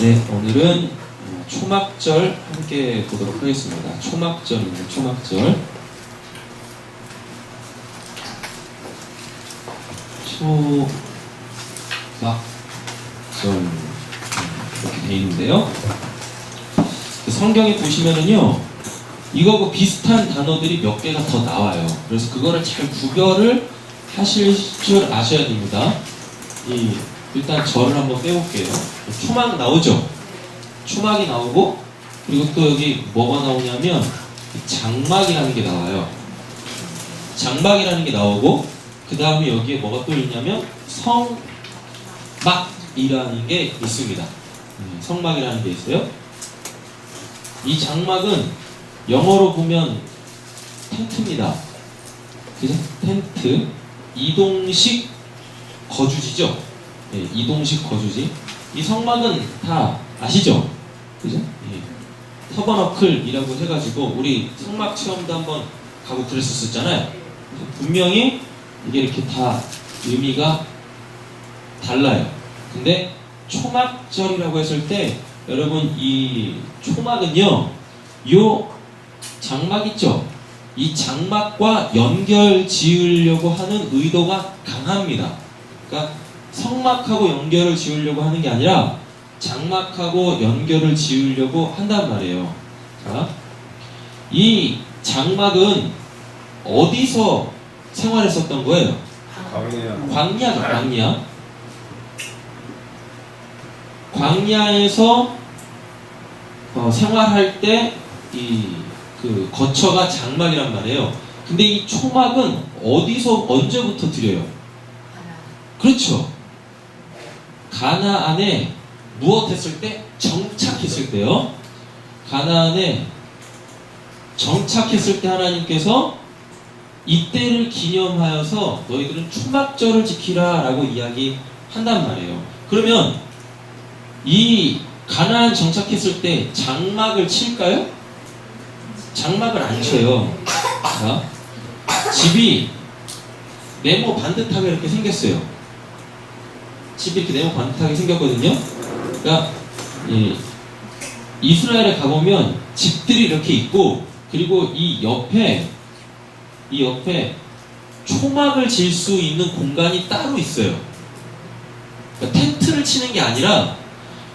네, 오늘은 초막절 함께 보도록 하겠습니다. 초막절입니다. 초막절. 초막절 이렇게 되어 있는데요. 성경에 보시면은요, 이거하고 비슷한 단어들이 몇 개가 더 나와요. 그래서 그거를 잘 구별을 하실 줄 아셔야 됩니다. 일단 절을 한번 빼볼게요. 초막 나오죠? 초막이 나오고, 그리고 또 여기 뭐가 나오냐면 장막이라는 게 나와요. 장막이라는 게 나오고, 그 다음에 여기에 뭐가 또 있냐면 성막이라는 게 있습니다. 성막이라는 게 있어요. 이 장막은 영어로 보면 텐트입니다. 그죠? 텐트. 이동식 거주지죠? 예, 이동식 거주지. 이 성막은 다 아시죠? 그죠? 예. 터버너클이라고 해가지고 우리 성막 체험도 한번 가고 그랬었잖아요. 분명히 이게 이렇게 다 의미가 달라요. 근데 초막절이라고 했을 때 여러분 이 초막은요, 요 장막 있죠? 이 장막과 연결 지으려고 하는 의도가 강합니다. 그러니까 성막하고 연결을 지으려고 하는 게 아니라 장막하고 연결을 지으려고 한단 말이에요. 자, 이 장막은 어디서 생활했었던 거예요? 광야죠, 광야. 광야에서 생활할 때 그 거처가 장막이란 말이에요. 근데 이 초막은 어디서 언제부터 드려요? 그렇죠. 가나안에 무엇했을 때? 정착했을 때요. 가나안에 정착했을 때 하나님께서 이때를 기념하여서 너희들은 초막절을 지키라 라고 이야기한단 말이에요. 그러면 이 가나안 정착했을 때 장막을 칠까요? 장막을 안 쳐요. 자, 집이 네모 반듯하게 이렇게 생겼어요. 집이 이렇게 네모 반듯하게 생겼거든요. 그러니까 이스라엘에 가보면 집들이 이렇게 있고, 그리고 이 옆에 초막을 질 수 있는 공간이 따로 있어요. 그러니까 텐트를 치는 게 아니라,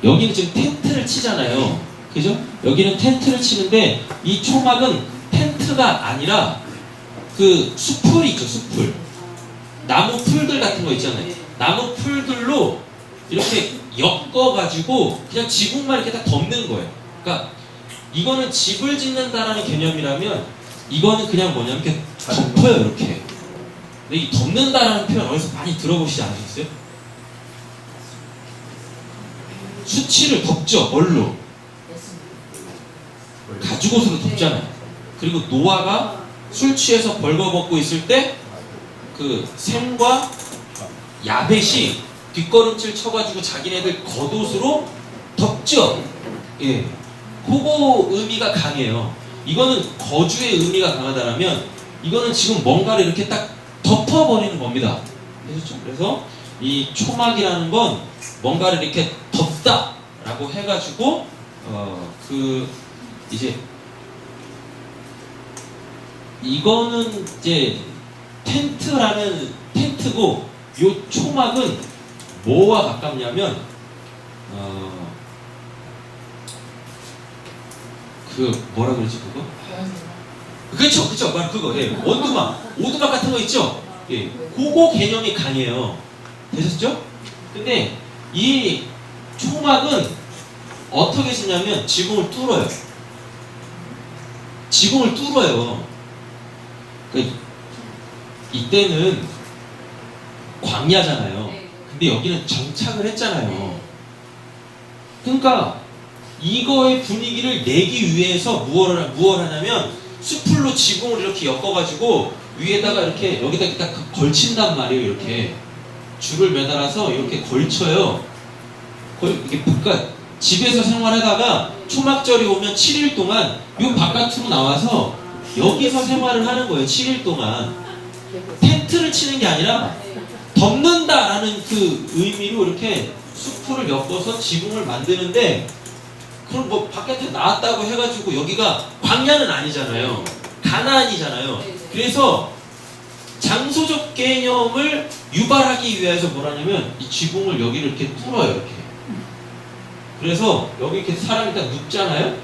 여기는 지금 텐트를 치잖아요. 그죠? 여기는 텐트를 치는데 이 초막은 텐트가 아니라 그 숲풀이 있죠, 숲풀. 나무 풀들 같은 거 있잖아요. 나무 풀들로 이렇게 엮어가지고 그냥 지붕만 이렇게 딱 덮는 거예요. 그러니까 이거는 집을 짓는다라는 개념이라면, 이거는 그냥 뭐냐면 이렇게 덮어요, 이렇게. 근데 이 덮는다라는 표현 어디서 많이 들어보시지 않으셨어요? 수치를 덮죠, 뭘로? 가죽옷으로 덮잖아요. 그리고 노아가 술 취해서 벌거벗고 있을 때 그 셈과 야벳이 뒷걸음질 쳐가지고 자기네들 겉옷으로 덮죠. 예, 그거 의미가 강해요. 이거는 거주의 의미가 강하다라면, 이거는 지금 뭔가를 이렇게 딱 덮어버리는 겁니다. 그래서 이 초막이라는 건 뭔가를 이렇게 덮다라고 해가지고 이제 이거는 이제 텐트라는 텐트고, 요 초막은 뭐와 가깝냐면 그 뭐라 그러지 그거? 그쵸 바로 그거. 예, 오두막 같은 거 있죠? 예, 그거 개념이 강해요. 되셨죠? 근데 이 초막은 어떻게 쓰냐면 지붕을 뚫어요. 지붕을 뚫어요. 그러니까 이때는 광야잖아요. 근데 여기는 정착을 했잖아요. 그러니까 이거의 분위기를 내기 위해서 무엇을 하냐면 숲풀로 지붕을 이렇게 엮어가지고 위에다가 이렇게 여기다 이렇게 딱 걸친단 말이에요. 이렇게 줄을 매달아서 이렇게 걸쳐요. 이렇게 그러니까 집에서 생활하다가 초막절이 오면 7일 동안 요 바깥으로 나와서 여기서 생활을 하는 거예요. 7일 동안. 텐트를 치는 게 아니라 덮는다라는 그 의미로 이렇게 수풀을 엮어서 지붕을 만드는데 그럼 뭐 바깥에 나왔다고 해가지고 여기가 광야는 아니잖아요. 가나안이잖아요. 그래서 장소적 개념을 유발하기 위해서 뭐라냐면 이 지붕을 여기를 이렇게 뚫어요. 이렇게. 그래서 여기 이렇게 사람이 딱 눕잖아요.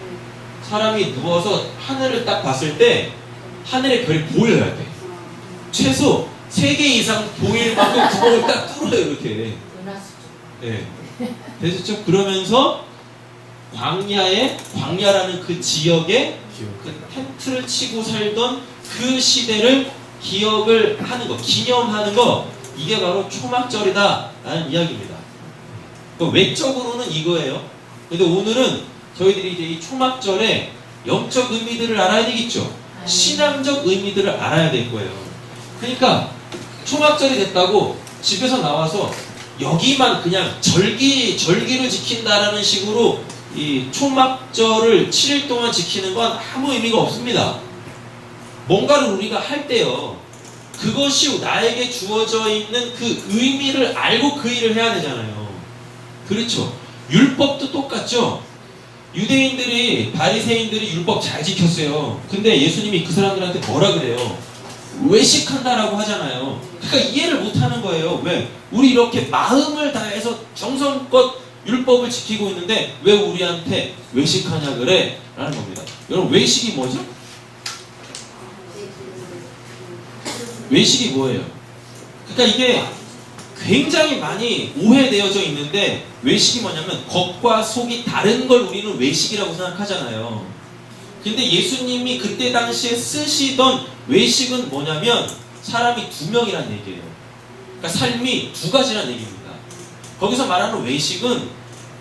사람이 누워서 하늘을 딱 봤을 때 하늘의 별이 보여야 돼. 최소 3개 이상 보일 만큼 구멍을 딱 뚫어요. 이렇게. 네. 되셨죠? 그러면서 광야라는 그 지역에 그 텐트를 치고 살던 그 시대를 기억을 하는 거, 기념하는 거, 이게 바로 초막절이다라는 이야기입니다. 그러니까 외적으로는 이거예요. 근데 오늘은 저희들이 이제 이 초막절의 영적 의미들을 알아야 되겠죠. 신앙적 의미들을 알아야 될 거예요. 그러니까 초막절이 됐다고 집에서 나와서 여기만 그냥 절기를 지킨다라는 식으로 이 초막절을 7일 동안 지키는 건 아무 의미가 없습니다. 뭔가를 우리가 할 때요, 그것이 나에게 주어져 있는 그 의미를 알고 그 일을 해야 되잖아요. 그렇죠? 율법도 똑같죠? 유대인들이, 바리새인들이 율법 잘 지켰어요. 근데 예수님이 그 사람들한테 뭐라 그래요? 외식한다라고 하잖아요. 그러니까 이해를 못하는 거예요. 왜? 우리 이렇게 마음을 다해서 정성껏 율법을 지키고 있는데 왜 우리한테 외식하냐 그래? 라는 겁니다. 여러분, 외식이 뭐죠? 외식이 뭐예요? 그러니까 이게 굉장히 많이 오해되어져 있는데, 외식이 뭐냐면 겉과 속이 다른 걸 우리는 외식이라고 생각하잖아요. 근데 예수님이 그때 당시에 쓰시던 외식은 뭐냐면 사람이 2명이란 얘기예요. 그러니까 삶이 2가지란 얘기입니다. 거기서 말하는 외식은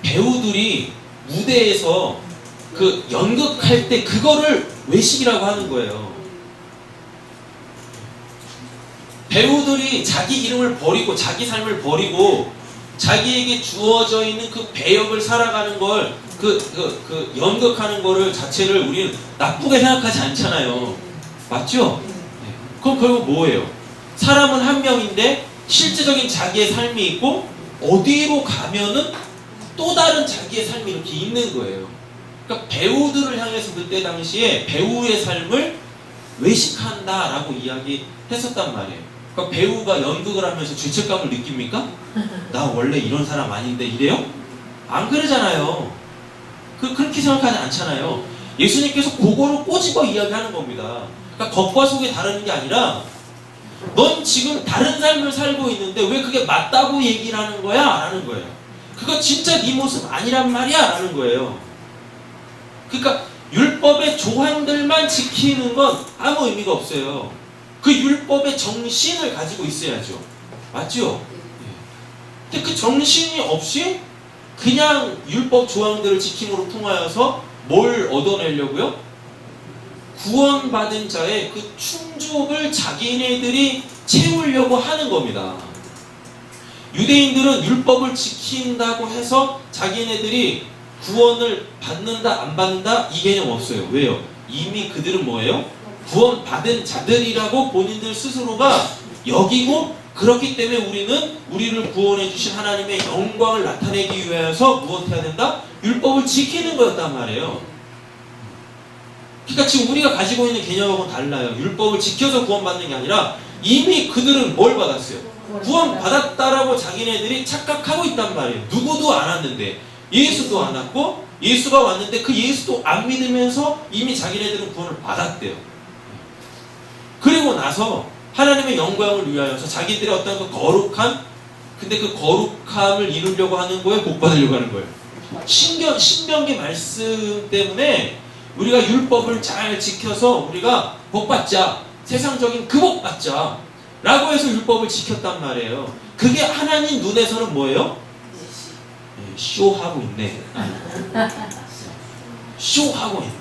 배우들이 무대에서 그 연극할 때 그거를 외식이라고 하는 거예요. 배우들이 자기 이름을 버리고 자기 삶을 버리고 자기에게 주어져 있는 그 배역을 살아가는 걸 그 연극하는 거를 자체를 우리는 나쁘게 생각하지 않잖아요. 맞죠? 네. 그럼 결국 뭐예요? 사람은 한 명인데 실제적인 자기의 삶이 있고 어디로 가면은 또 다른 자기의 삶이 이렇게 있는 거예요. 그러니까 배우들을 향해서 그때 당시에 배우의 삶을 외식한다라고 이야기했었단 말이에요. 그러니까 배우가 연극을 하면서 죄책감을 느낍니까? 나 원래 이런 사람 아닌데 이래요? 안 그러잖아요. 그렇게 생각하지 않잖아요. 예수님께서 그거를 꼬집어 이야기하는 겁니다. 그러니까 겉과 속이 다른 게 아니라 넌 지금 다른 삶을 살고 있는데 왜 그게 맞다고 얘기를 하는 거야? 라는 거예요. 그거 진짜 네 모습 아니란 말이야? 라는 거예요. 그러니까 율법의 조항들만 지키는 건 아무 의미가 없어요. 그 율법의 정신을 가지고 있어야죠. 맞죠? 근데 그 정신이 없이 그냥 율법 조항들을 지킴으로 통하여서 뭘 얻어내려고요? 구원받은 자의 그 충족을 자기네들이 채우려고 하는 겁니다. 유대인들은 율법을 지킨다고 해서 자기네들이 구원을 받는다 안 받는다 이 개념 없어요. 왜요? 이미 그들은 뭐예요? 구원받은 자들이라고 본인들 스스로가 여기고, 그렇기 때문에 우리는 우리를 구원해 주신 하나님의 영광을 나타내기 위해서 무엇해야 된다? 율법을 지키는 거였단 말이에요. 그러니까 지금 우리가 가지고 있는 개념하고는 달라요. 율법을 지켜서 구원받는 게 아니라 이미 그들은 뭘 받았어요? 구원받았다라고 자기네들이 착각하고 있단 말이에요. 누구도 안 왔는데, 예수도 안 왔고, 예수가 왔는데 그 예수도 안 믿으면서 이미 자기네들은 구원을 받았대요. 그리고 나서 하나님의 영광을 위하여서 자기들의 어떤 그 거룩한, 근데 그 거룩함을 이루려고 하는 거에 복 받으려고 하는 거예요. 신명기 말씀 때문에 우리가 율법을 잘 지켜서 우리가 복 받자, 세상적인 그 복 받자 라고 해서 율법을 지켰단 말이에요. 그게 하나님 눈에서는 뭐예요? 쇼하고 있네. 쇼하고 있네.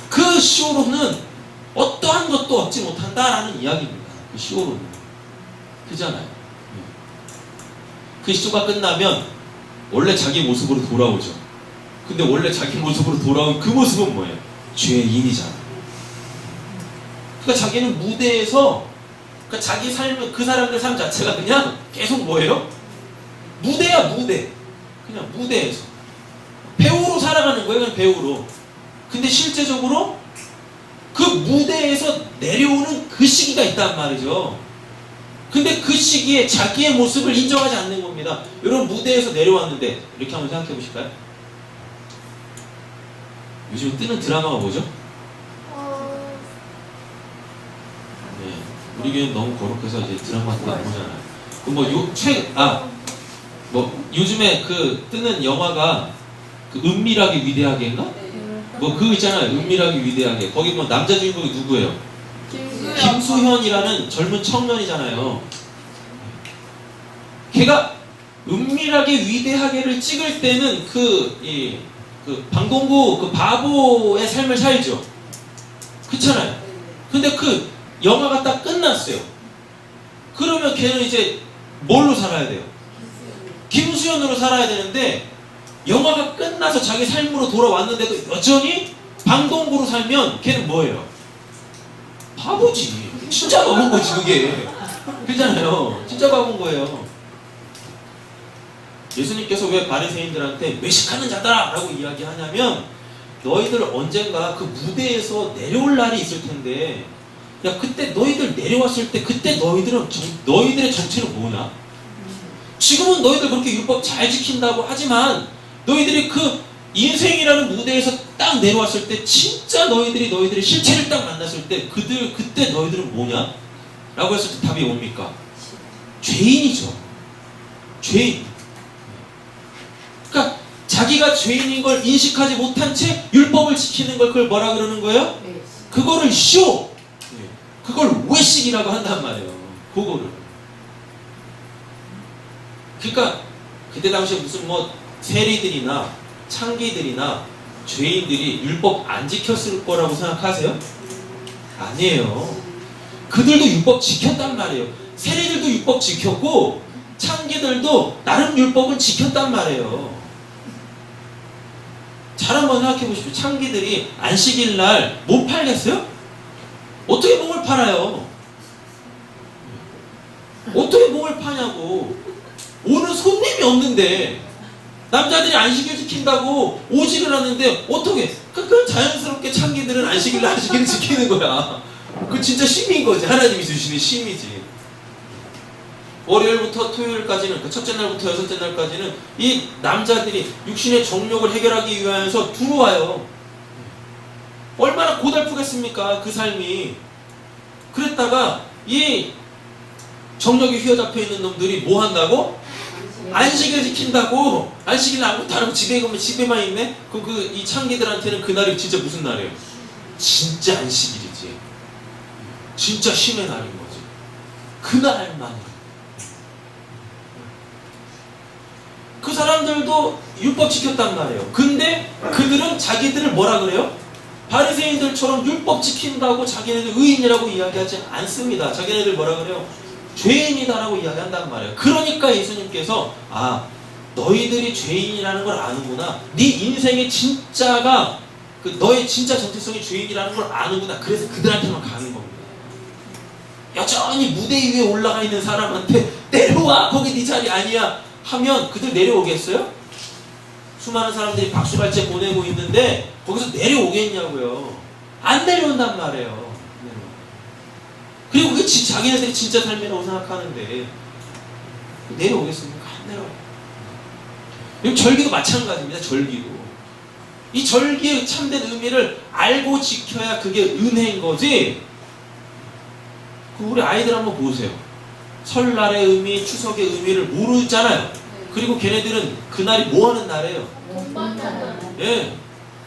그 쇼로는 어떠한 것도 얻지 못한다라는 이야기입니다. 그 쇼로는. 그잖아요. 그 쇼가 끝나면 원래 자기 모습으로 돌아오죠. 근데 원래 자기 모습으로 돌아온 그 모습은 뭐예요? 죄인이잖아. 그러니까 자기는 무대에서, 그러니까 자기 삶, 그 사람들 삶 자체가 그냥 계속 뭐예요? 무대야, 무대. 그냥 무대에서. 배우로 살아가는 거예요, 그냥 배우로. 근데 실제적으로 그 무대에서 내려오는 그 시기가 있단 말이죠. 근데 그 시기에 자기의 모습을 인정하지 않는 겁니다. 여러분, 무대에서 내려왔는데, 이렇게 한번 생각해 보실까요? 요즘 뜨는 드라마가 뭐죠? 네, 우리 교회는 너무 거룩해서 이제 드라마 같은 거 안 보잖아요. 요즘에 그 뜨는 영화가 그 은밀하게 위대하게인가? 뭐 그거 있잖아요. 은밀하게 위대하게. 거기 뭐 남자 주인공이 누구예요? 김수현이라는 젊은 청년이잖아요. 걔가 은밀하게 위대하게를 찍을 때는 그 방공구 그 바보의 삶을 살죠. 그렇잖아요. 근데 그 영화가 딱 끝났어요. 그러면 걔는 이제 뭘로 살아야 돼요? 김수현으로 살아야 되는데, 영화가 끝나서 자기 삶으로 돌아왔는데도 여전히 방공구로 살면 걔는 뭐예요? 바보지. 진짜 바본 거지 그게. 그렇잖아요. 진짜 바본 거예요. 예수님께서 왜 바리새인들한테 외식하는 자다 라고 이야기하냐면, 너희들 언젠가 그 무대에서 내려올 날이 있을 텐데, 야, 그때 너희들 내려왔을 때 그때 너희들의 정체는 뭐냐? 지금은 너희들 그렇게 율법 잘 지킨다고 하지만, 너희들이 그 인생이라는 무대에서 딱 내려왔을 때, 진짜 너희들의 실체를 딱 만났을 때, 그때 너희들은 뭐냐? 라고 했을 때 답이 뭡니까? 죄인이죠. 죄인. 그러니까 자기가 죄인인 걸 인식하지 못한 채 율법을 지키는 걸, 그걸 뭐라 그러는 거예요? 그거를 그걸 외식이라고 한단 말이에요. 그거를. 그러니까 그때 당시에 무슨 뭐 세리들이나 창기들이나 죄인들이 율법 안 지켰을 거라고 생각하세요? 아니에요. 그들도 율법 지켰단 말이에요. 세리들도 율법 지켰고 창기들도 나름 율법을 지켰단 말이에요. 잘 한번 생각해 보십시오. 창기들이 안식일 날 못 팔겠어요? 어떻게 몸을 팔아요? 어떻게 몸을 파냐고. 오는 손님이 없는데, 남자들이 안식일 지킨다고 오지를 하는데 어떻게? 그건 자연스럽게 창기들은 안식일을 지키는 거야. 그 진짜 심인 거지. 하나님이 주시는 심이지. 월요일부터 토요일까지는, 그 첫째 날부터 여섯째 날까지는 이 남자들이 육신의 정욕을 해결하기 위해서 들어와요. 얼마나 고달프겠습니까, 그 삶이. 그랬다가 이 정욕이 휘어잡혀 있는 놈들이 뭐 한다고? 안식일 지킨다고. 안식일 아무것도 안 하고 집에만 있네? 이 창기들한테는 그날이 진짜 무슨 날이에요? 진짜 안식일이지. 진짜 쉼의 날인 거지. 그날만. 그 사람들도 율법 지켰단 말이에요. 근데 그들은 자기들을 뭐라 그래요? 바리새인들처럼 율법 지킨다고 자기네들 의인이라고 이야기하지 않습니다. 자기네들 뭐라 그래요? 죄인이다라고 이야기한단 말이에요. 그러니까 예수님께서 너희들이 죄인이라는 걸 아는구나. 네 인생의 진짜가 너의 진짜 정체성이 죄인이라는 걸 아는구나. 그래서 그들한테만 가는 겁니다. 여전히 무대 위에 올라가 있는 사람한테 내려와, 거기 네 자리 아니야 하면 그들 내려오겠어요? 수많은 사람들이 박수갈채 보내고 있는데 거기서 내려오겠냐고요. 안 내려온단 말이에요. 그리고 그게 자기네들이 진짜 삶이라고 생각하는데 내려오겠습니까? 안 내려와요. 그리고 절기도 마찬가지입니다. 절기도. 이 절기의 참된 의미를 알고 지켜야 그게 은혜인 거지. 우리 아이들 한번 보세요. 설날의 의미, 추석의 의미를 모르잖아요. 그리고 걔네들은 그날이 뭐 하는 날이에요? 예,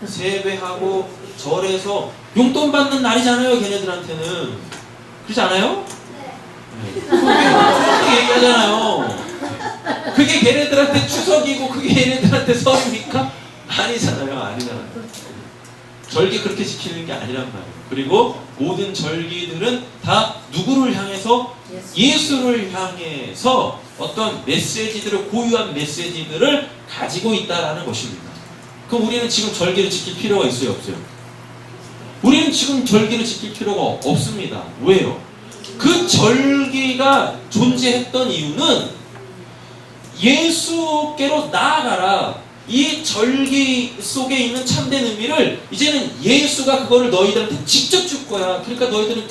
세배하고 절에서 용돈 받는 날이잖아요. 걔네들한테는. 그렇지 않아요? 네. 그렇게 얘기하잖아요. 그게 걔네들한테 추석이고 그게 걔네들한테 설입니까? 아니잖아요. 아니잖아요. 절기 그렇게 지키는 게 아니란 말이에요. 그리고 모든 절기들은 다 누구를 향해서? 예수를 향해서 어떤 메시지들을, 고유한 메시지들을 가지고 있다라는 것입니다. 그럼 우리는 지금 절기를 지킬 필요가 있어요? 없어요? 우리는 지금 절기를 지킬 필요가 없습니다. 왜요? 그 절기가 존재했던 이유는 예수께로 나아가라. 이 절기 속에 있는 참된 의미를 이제는 예수가 그거를 너희들한테 직접 줄 거야. 그러니까 너희들은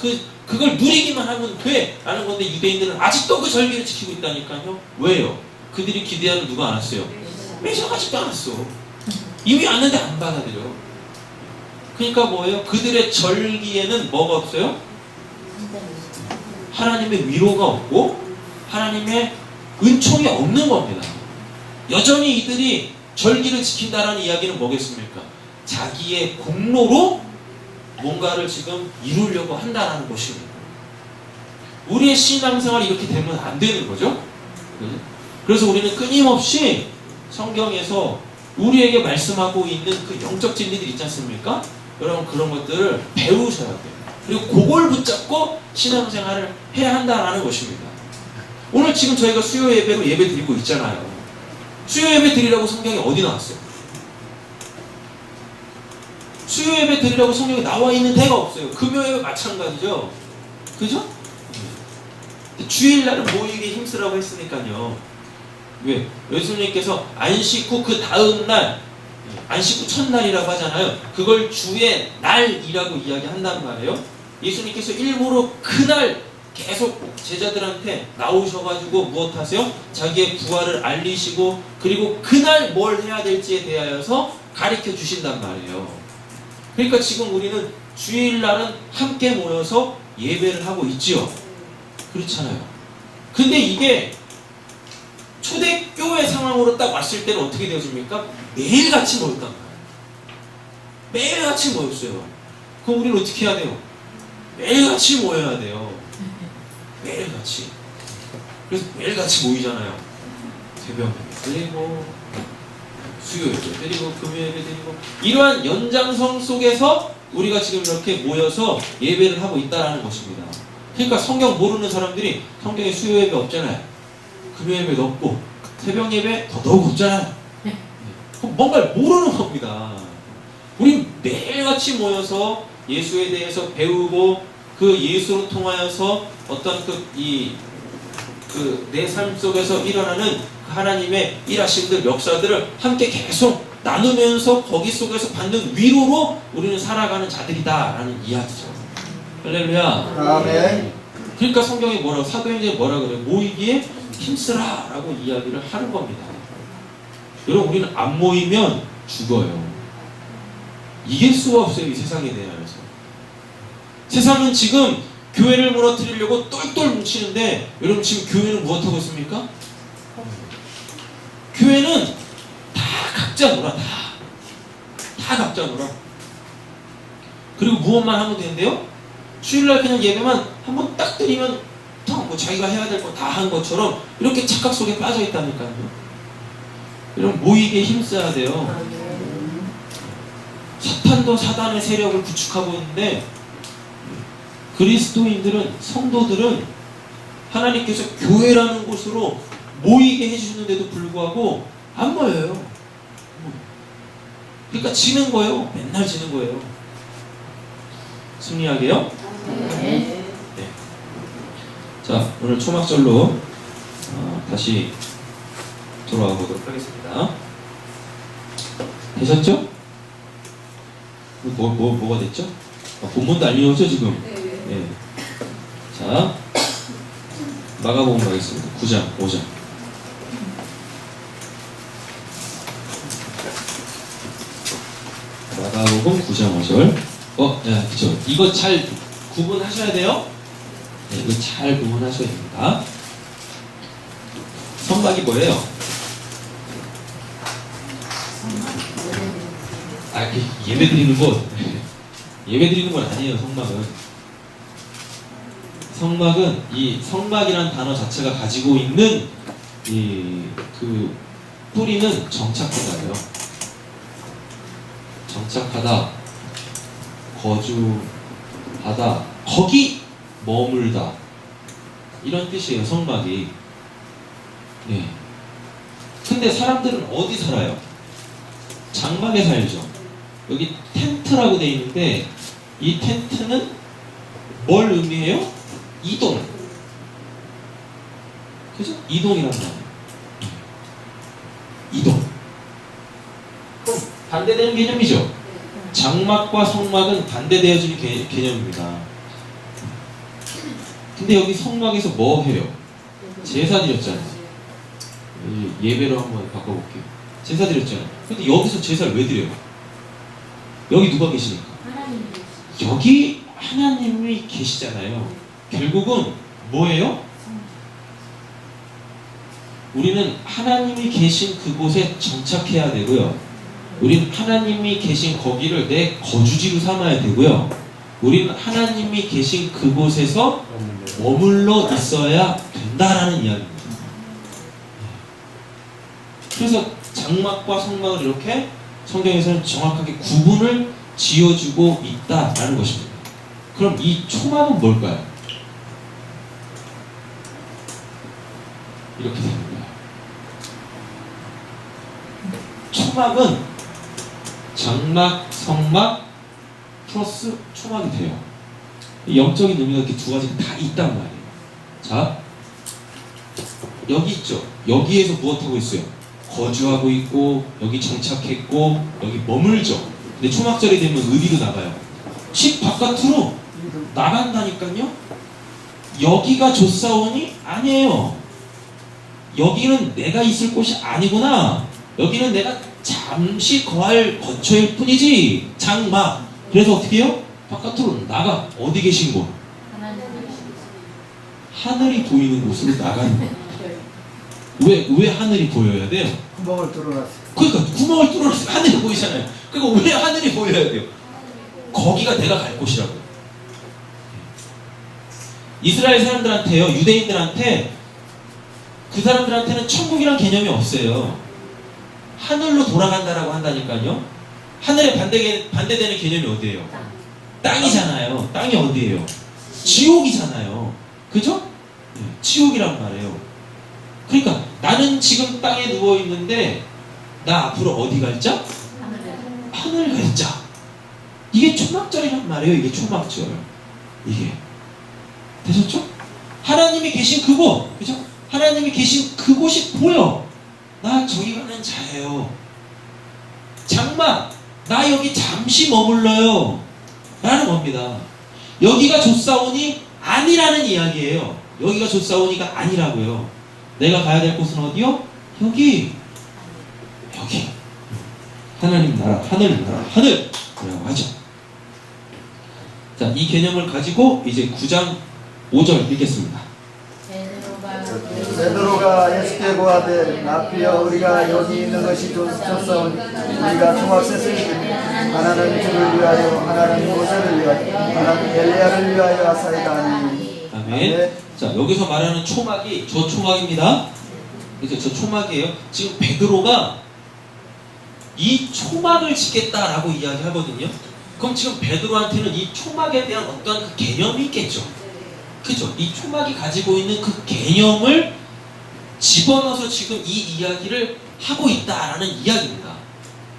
그걸 누리기만 하면 돼 라는 건데, 유대인들은 아직도 그 절기를 지키고 있다니까요. 왜요? 그들이 기대하는 누가 안 왔어요? 메시아가 아직도 안 왔어. 이미 왔는데 안 받아들여. 그러니까 뭐예요? 그들의 절기에는 뭐가 없어요? 하나님의 위로가 없고 하나님의 은총이 없는 겁니다. 여전히 이들이 절기를 지킨다라는 이야기는 뭐겠습니까? 자기의 공로로 뭔가를 지금 이루려고 한다라는 것입니다. 우리의 신앙생활이 이렇게 되면 안 되는 거죠. 그래서 우리는 끊임없이 성경에서 우리에게 말씀하고 있는 그 영적 진리들 있지 않습니까? 여러분, 그런 것들을 배우셔야 돼요. 그리고 그걸 붙잡고 신앙생활을 해야 한다라는 것입니다. 오늘 지금 저희가 수요 예배로 예배 드리고 있잖아요. 수요 예배 드리라고 성경에 어디 나왔어요? 수요 예배 드리라고 성경에 나와 있는 데가 없어요. 금요 예배 마찬가지죠. 그죠? 주일날은 모이게 힘쓰라고 했으니까요. 왜? 예수님께서 안식 후 그 다음날, 안식 후 첫날이라고 하잖아요. 그걸 주의 날이라고 이야기한단 말이에요. 예수님께서 일부러 그날 계속 제자들한테 나오셔가지고 무엇 하세요? 자기의 부활을 알리시고, 그리고 그날 뭘 해야 될지에 대하여서 가르쳐 주신단 말이에요. 그러니까 지금 우리는 주일날은 함께 모여서 예배를 하고 있지요. 그렇잖아요. 근데 이게 초대교회 상황으로 딱 왔을 때는 어떻게 되어집니까? 매일같이 모였단 말이에요. 매일같이 모였어요. 그럼 우리는 어떻게 해야 돼요? 매일같이 모여야 돼요. 매일같이. 그래서 매일같이 모이잖아요. 새벽 예배 드리고, 수요 예배 드리고, 금요 예배 드리고, 이러한 연장성 속에서 우리가 지금 이렇게 모여서 예배를 하고 있다는 것입니다. 그러니까 성경 모르는 사람들이 성경에 수요 예배 없잖아요. 금요 예배도 없고, 새벽 예배 더더욱 없잖아요. 뭔가를 모르는 겁니다. 우리 매일같이 모여서 예수에 대해서 배우고, 그 예수로 통하여서 어떤 내 삶 속에서 일어나는 하나님의 일하심들, 역사들을 함께 계속 나누면서 거기 속에서 받는 위로로 우리는 살아가는 자들이다라는 이야기죠. 할렐루야. 아멘. 그러니까 성경이 뭐라고, 사도행전에 뭐라 그래요? 모이기에 힘쓰라 라고 이야기를 하는 겁니다. 여러분, 우리는 안 모이면 죽어요. 이길 수가 없어요, 이 세상에 대하여서. 세상은 지금 교회를 무너뜨리려고 똘똘 뭉치는데, 여러분 지금 교회는 무엇하고 있습니까? 교회는 다 각자 놀아. 다 각자 놀아. 그리고 무엇만 하면 되는데요? 주일날 그냥 예배만 한번 딱 드리면 뭐 자기가 해야 될 거 다 한 것처럼 이렇게 착각 속에 빠져 있다니까요. 여러분, 모이게 힘써야 돼요. 사탄도 사단의 세력을 구축하고 있는데, 그리스도인들은, 성도들은 하나님께서 교회라는 곳으로 모이게 해주시는데도 불구하고 안 모여요. 그러니까 지는 거예요. 맨날 지는 거예요. 승리하게요? 네. 자, 오늘 초막절로 다시 돌아가 보도록 하겠습니다. 되셨죠? 뭐가 됐죠? 본문도 알려오죠, 지금? 네. 자, 마가복음 가겠습니다. 9장, 5장. 마가복음 9장 5절. 네, 그쵸. 이거 잘 구분하셔야 돼요. 네, 이거 잘 구분하셔야 됩니다. 성막이 뭐예요? 예배 드리는 곳. 예배 드리는 건 아니에요, 성막은. 성막은 이 성막이라는 단어 자체가 가지고 있는 그 뿌리는 정착하다예요. 정착하다, 거주하다, 거기 머물다, 이런 뜻이에요, 성막이. 네. 근데 사람들은 어디 살아요? 장막에 살죠. 여기 텐트라고 되어 있는데, 이 텐트는 뭘 의미해요? 이동. 그죠? 이동이란 말이에요. 반대되는 개념이죠. 장막과 성막은 반대되어지는 개념입니다. 근데 여기 성막에서 뭐 해요? 제사 드렸잖아요. 예배로 한번 바꿔볼게요. 제사 드렸잖아요. 근데 여기서 제사를 왜 드려요? 여기 누가 계시니까? 여기 하나님이 계시잖아요. 결국은 뭐예요? 우리는 하나님이 계신 그곳에 정착해야 되고요. 우리는 하나님이 계신 거기를 내 거주지로 삼아야 되고요. 우리는 하나님이 계신 그곳에서 머물러 있어야 된다라는 이야기입니다. 그래서 장막과 성막을 이렇게 성경에서는 정확하게 구분을 지어주고 있다라는 것입니다. 그럼 이 초막은 뭘까요? 이렇게 됩니다. 초막은 장막, 성막 플러스 초막이 돼요. 영적인 의미가 이렇게 두 가지가 다 있단 말이에요. 자, 여기 있죠. 여기에서 무엇하고 있어요? 거주하고 있고, 여기 정착했고, 여기 머물죠. 근데 초막절이 되면 어디로 나가요? 집 바깥으로 나간다니까요. 여기가 좆사원이 아니에요. 여기는 내가 있을 곳이 아니구나. 여기는 내가 잠시 거할 거처일 뿐이지. 장막. 그래서 어떻게 해요? 바깥으로 나가. 어디 계신 곳? 하늘이 보이는 곳으로 나가는 거예요. 왜 하늘이 보여야 돼요? 구멍을 뚫어놨어요. 그러니까 구멍을 뚫어서 하늘이 보이잖아요. 그러니까 왜 하늘이 보여야 돼요? 거기가 내가 갈 곳이라고요. 이스라엘 사람들한테요, 유대인들한테 그 사람들한테는 천국이란 개념이 없어요. 하늘로 돌아간다라고 한다니까요. 하늘에 반대되는 개념이 어디예요? 땅이잖아요. 땅이 어디예요? 지옥이잖아요. 그죠? 네, 지옥이란 말이에요. 그러니까 나는 지금 땅에 누워 있는데 나 앞으로 어디 갈자? 하늘 갈자. 이게 초막절이란 말이에요. 이게 초막절. 이게 되셨죠? 하나님이 계신 그곳, 그죠? 하나님이 계신 그곳이 보여. 나 저기 가는 자예요. 장막, 나 여기 잠시 머물러요. 라는 겁니다. 여기가 좆사오니 아니라는 이야기예요. 여기가 좆사오니가 아니라고요. 내가 가야 될 곳은 어디요? 여기. 하나님 나라, 하늘 나라, 하늘이라고 하죠. 자, 이 개념을 가지고 이제 9장 5절 읽겠습니다. 베드로가 예수께 고하되 나피여 우리가 여기 있는 것이 좋사오니 우리가 초막셋을 하나는 주를 위하여 하나는 모세를 위하여 하나는 엘리야를 위하여 하사이다 하니. 아멘. 자, 여기서 말하는 초막이 저 초막입니다. 이제 저 초막이에요. 지금 베드로가 이 초막을 짓겠다라고 이야기하거든요. 그럼 지금 베드로한테는 이 초막에 대한 어떤 그 개념이 있겠죠. 그죠? 이 초막이 가지고 있는 그 개념을 집어넣어서 지금 이 이야기를 하고 있다라는 이야기입니다.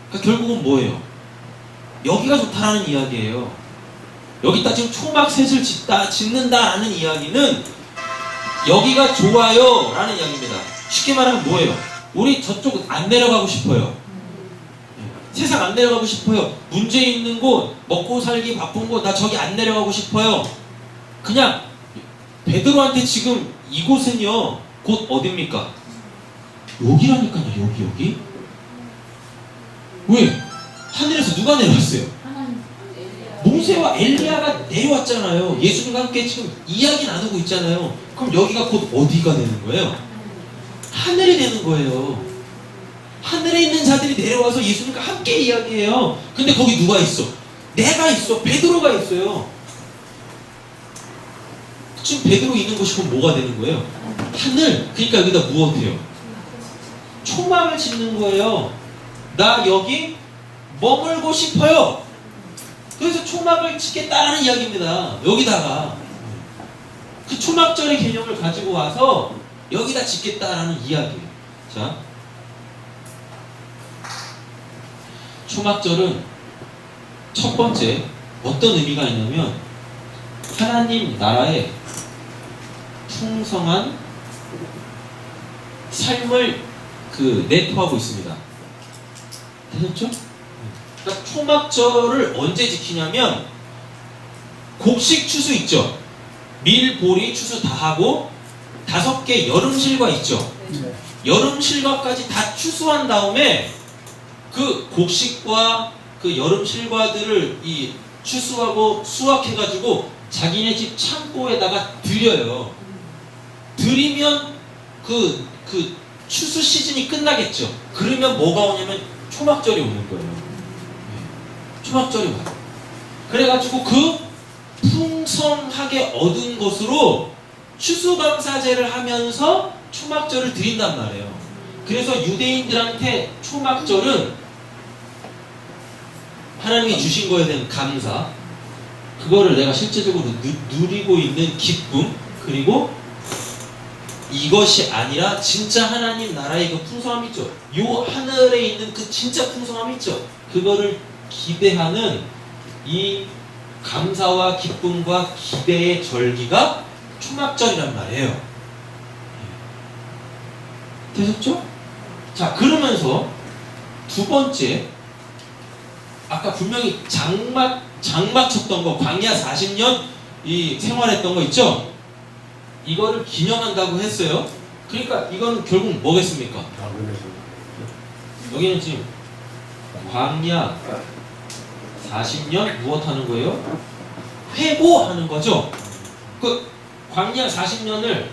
그러니까 결국은 뭐예요? 여기가 좋다라는 이야기예요. 여기다 지금 초막셋을 짓는다라는 이야기는 여기가 좋아요 라는 이야기입니다. 쉽게 말하면 뭐예요? 우리 저쪽 안 내려가고 싶어요. 세상 안 내려가고 싶어요. 문제 있는 곳, 먹고 살기 바쁜 곳, 나 저기 안 내려가고 싶어요. 그냥 베드로한테 지금 이곳은요 곧 어딥니까? 여기라니까요. 여기. 왜? 하늘에서 누가 내려왔어요? 모세와 엘리야가 내려왔잖아요. 예수님과 함께 지금 이야기 나누고 있잖아요. 그럼 여기가 곧 어디가 되는 거예요? 하늘이 되는 거예요. 하늘에 있는 자들이 내려와서 예수님과 함께 이야기해요. 근데 거기 누가 있어? 내가 있어. 베드로가 있어요. 지금 베드로 있는 곳이 그럼 뭐가 되는 거예요? 하늘. 그러니까 여기다 무엇해요? 초막을 짓는 거예요. 나 여기 머물고 싶어요. 그래서 초막을 짓겠다라는 이야기입니다. 여기다가 그 초막절의 개념을 가지고 와서 여기다 짓겠다라는 이야기예요. 자, 초막절은 첫 번째 어떤 의미가 있냐면 하나님 나라의 풍성한 삶을 내포하고 있습니다. 되셨죠? 그러니까 초막절을 언제 지키냐면 곡식 추수 있죠. 밀, 보리, 추수 다 하고 5개 여름 실과 있죠. 네. 여름 실과까지 다 추수한 다음에 그 곡식과 그 여름 실과들을 이 추수하고 수확해가지고 자기네 집 창고에다가 들여요. 들이면 그 추수 시즌이 끝나겠죠. 그러면 뭐가 오냐면 초막절이 오는 거예요. 초막절이 와요. 그래가지고 그 풍성하게 얻은 것으로 추수감사제를 하면서 초막절을 드린단 말이에요. 그래서 유대인들한테 초막절은 하나님이 주신 거에 대한 감사, 그거를 내가 실제적으로 누리고 있는 기쁨, 그리고 이것이 아니라 진짜 하나님 나라의 그 풍성함 있죠. 요 하늘에 있는 그 진짜 풍성함 있죠. 그거를 기대하는 이 감사와 기쁨과 기대의 절기가 초막절이란 말이에요. 되셨죠? 자, 그러면서 두 번째, 아까 분명히 장막 쳤던 거, 광야 40년 이 생활했던 거 있죠? 이거를 기념한다고 했어요. 그러니까 이건 결국 뭐겠습니까? 여기는 지금 광야 40년 무엇 하는 거예요? 회고하는 거죠. 그 광야 40년을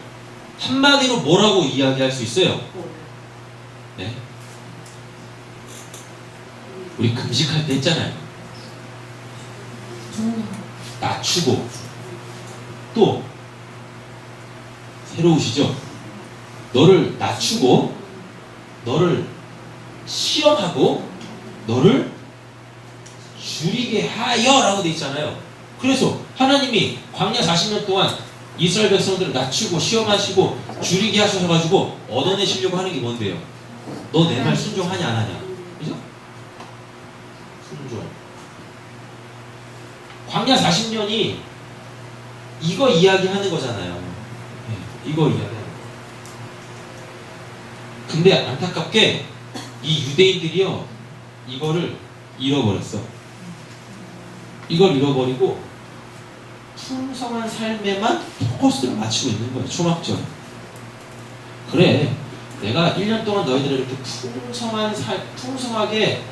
한마디로 뭐라고 이야기할 수 있어요? 네. 우리 금식할 때 했잖아요. 낮추고 또 새로우시죠? 너를 낮추고 너를 시험하고 너를 줄이게 하여 라고 돼 있잖아요. 그래서 하나님이 광야 40년 동안 이스라엘 백성들을 낮추고 시험하시고 줄이게 하셔가지고 얻어내시려고 하는 게 뭔데요? 너 내 말 순종하냐 안 하냐? 그죠? 순종. 광야 40년이 이거 이야기하는 거잖아요. 네, 이거 이야기하는 거. 근데 안타깝게 이 유대인들이요 이거를 잃어버렸어. 이걸 잃어버리고 풍성한 삶에만 포커스를 맞추고 있는 거예요. 초막절. 그래, 내가 1년 동안 너희들을 이렇게 풍성하게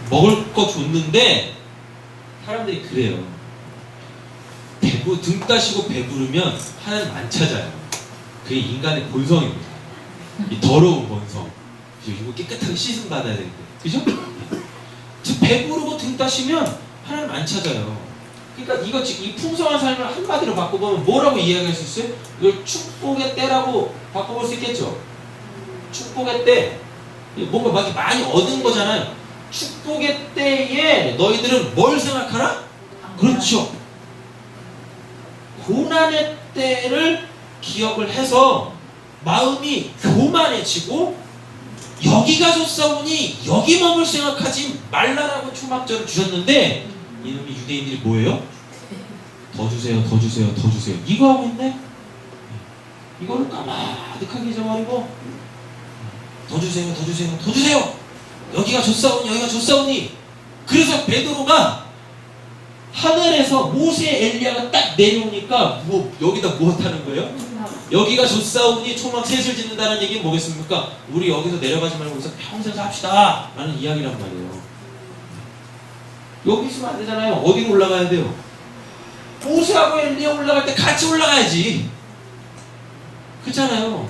먹을 거 줬는데 사람들이 그래요. 등 따시고 배부르면 하나님 안 찾아요. 그게 인간의 본성입니다. 이 더러운 본성. 이거 깨끗하게 씻음 받아야 되는데, 그죠? 배부르고 등 따시면 하나님 안 찾아요. 그러니까 이 풍성한 삶을 한마디로 바꿔보면 뭐라고 이야기할 수 있어요? 이걸 축복의 때라고 바꿔볼 수 있겠죠? 축복의 때, 뭔가 막 많이 얻은 거잖아요. 축복의 때에 너희들은 뭘 생각하라? 그렇죠. 고난의 때를 기억을 해서 마음이 교만해지고 여기가 좋사오니 여기 머물 생각하지 말라라고 초막절을 주셨는데 이놈이 유대인들이 뭐예요? 더 주세요, 더 주세요, 더 주세요. 이거 하고 있네? 이거를 까마득하게 잊어버리고 더 주세요, 더 주세요, 더 주세요. 여기가 좋사오니 여기가 좋사오니. 그래서 베드로가 하늘에서 모세 엘리야가 딱 내려오니까 여기다 무엇 하는 거예요? 여기가 좋사오니 초막 셋을 짓는다는 얘기는 뭐겠습니까? 우리 여기서 내려가지 말고 여기서 평생 삽시다 라는 이야기란 말이에요. 여기 있으면 안 되잖아요. 어디로 올라가야 돼요? 모세하고 엘리야 올라갈 때 같이 올라가야지. 그렇잖아요.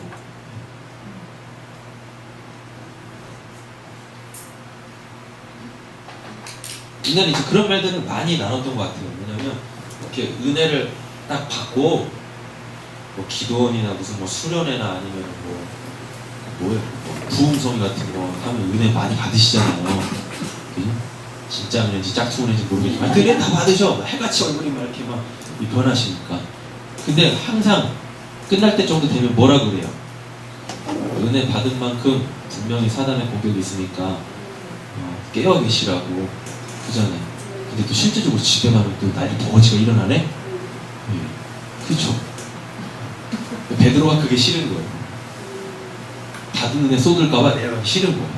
옛날에 이제 그런 말들을 많이 나눴던 것 같아요. 왜냐면 이렇게 은혜를 딱 받고 뭐 기도원이나 무슨 뭐 수련회나 아니면 뭐 부흥성 같은 거 하면 은혜 많이 받으시잖아요. 그죠? 진짜 은혜인지 짝퉁은혜인지 모르겠지만 하여튼 은혜 다 받으셔. 해같이 얼굴이 막 이렇게 막 변하시니까. 근데 항상 끝날 때 정도 되면 뭐라 그래요? 은혜 받은 만큼 분명히 사단의 공격이 있으니까 깨어 계시라고 그잖아요. 근데 또 실제적으로 집에 가면 또 난리 덩어지가 일어나네? 네. 그쵸? 베드로가 그게 싫은 거예요. 받은 은혜 쏟을까봐 내려가기 싫은 거예요.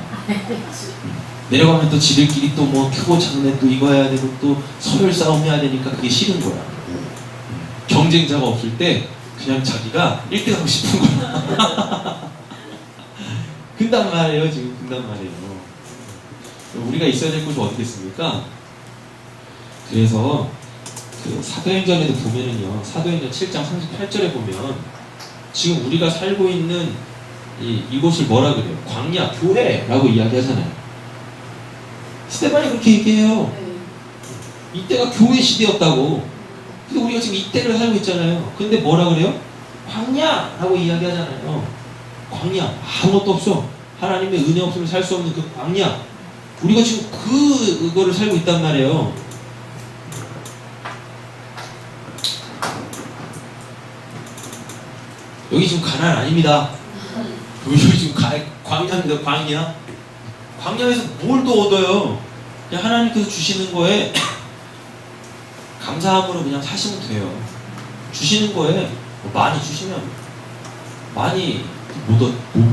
내려가면 또 지들끼리 또 뭐 크고 작네 또 이거 해야 되고 또 서열 싸움 해야 되니까 그게 싫은 거야. 경쟁자가 없을 때 그냥 자기가 1등 하고 싶은 거야. 근단 말이에요. 지금 근단 말이에요. 우리가 있어야 될 곳이 어디겠습니까? 그래서 그 사도행전에도 보면은요, 사도행전 7장 38절에 보면 지금 우리가 살고 있는 이곳을 뭐라 그래요? 광야, 교회라고 이야기하잖아요. 스테반이 그렇게 얘기해요. 이때가 교회 시대였다고. 근데 우리가 지금 이때를 살고 있잖아요. 근데 뭐라 그래요? 광야라고 이야기하잖아요. 광야, 아무것도 없어. 하나님의 은혜 없으면 살 수 없는 그 광야. 우리가 지금 그거를 살고 있단 말이에요. 여기 지금 가난 아닙니다. 여기 지금 광야입니다. 광야. 광야에서 뭘 또 얻어요? 그냥 하나님께서 주시는 거에 감사함으로 그냥 사시면 돼요. 주시는 거에 많이 주시면 많이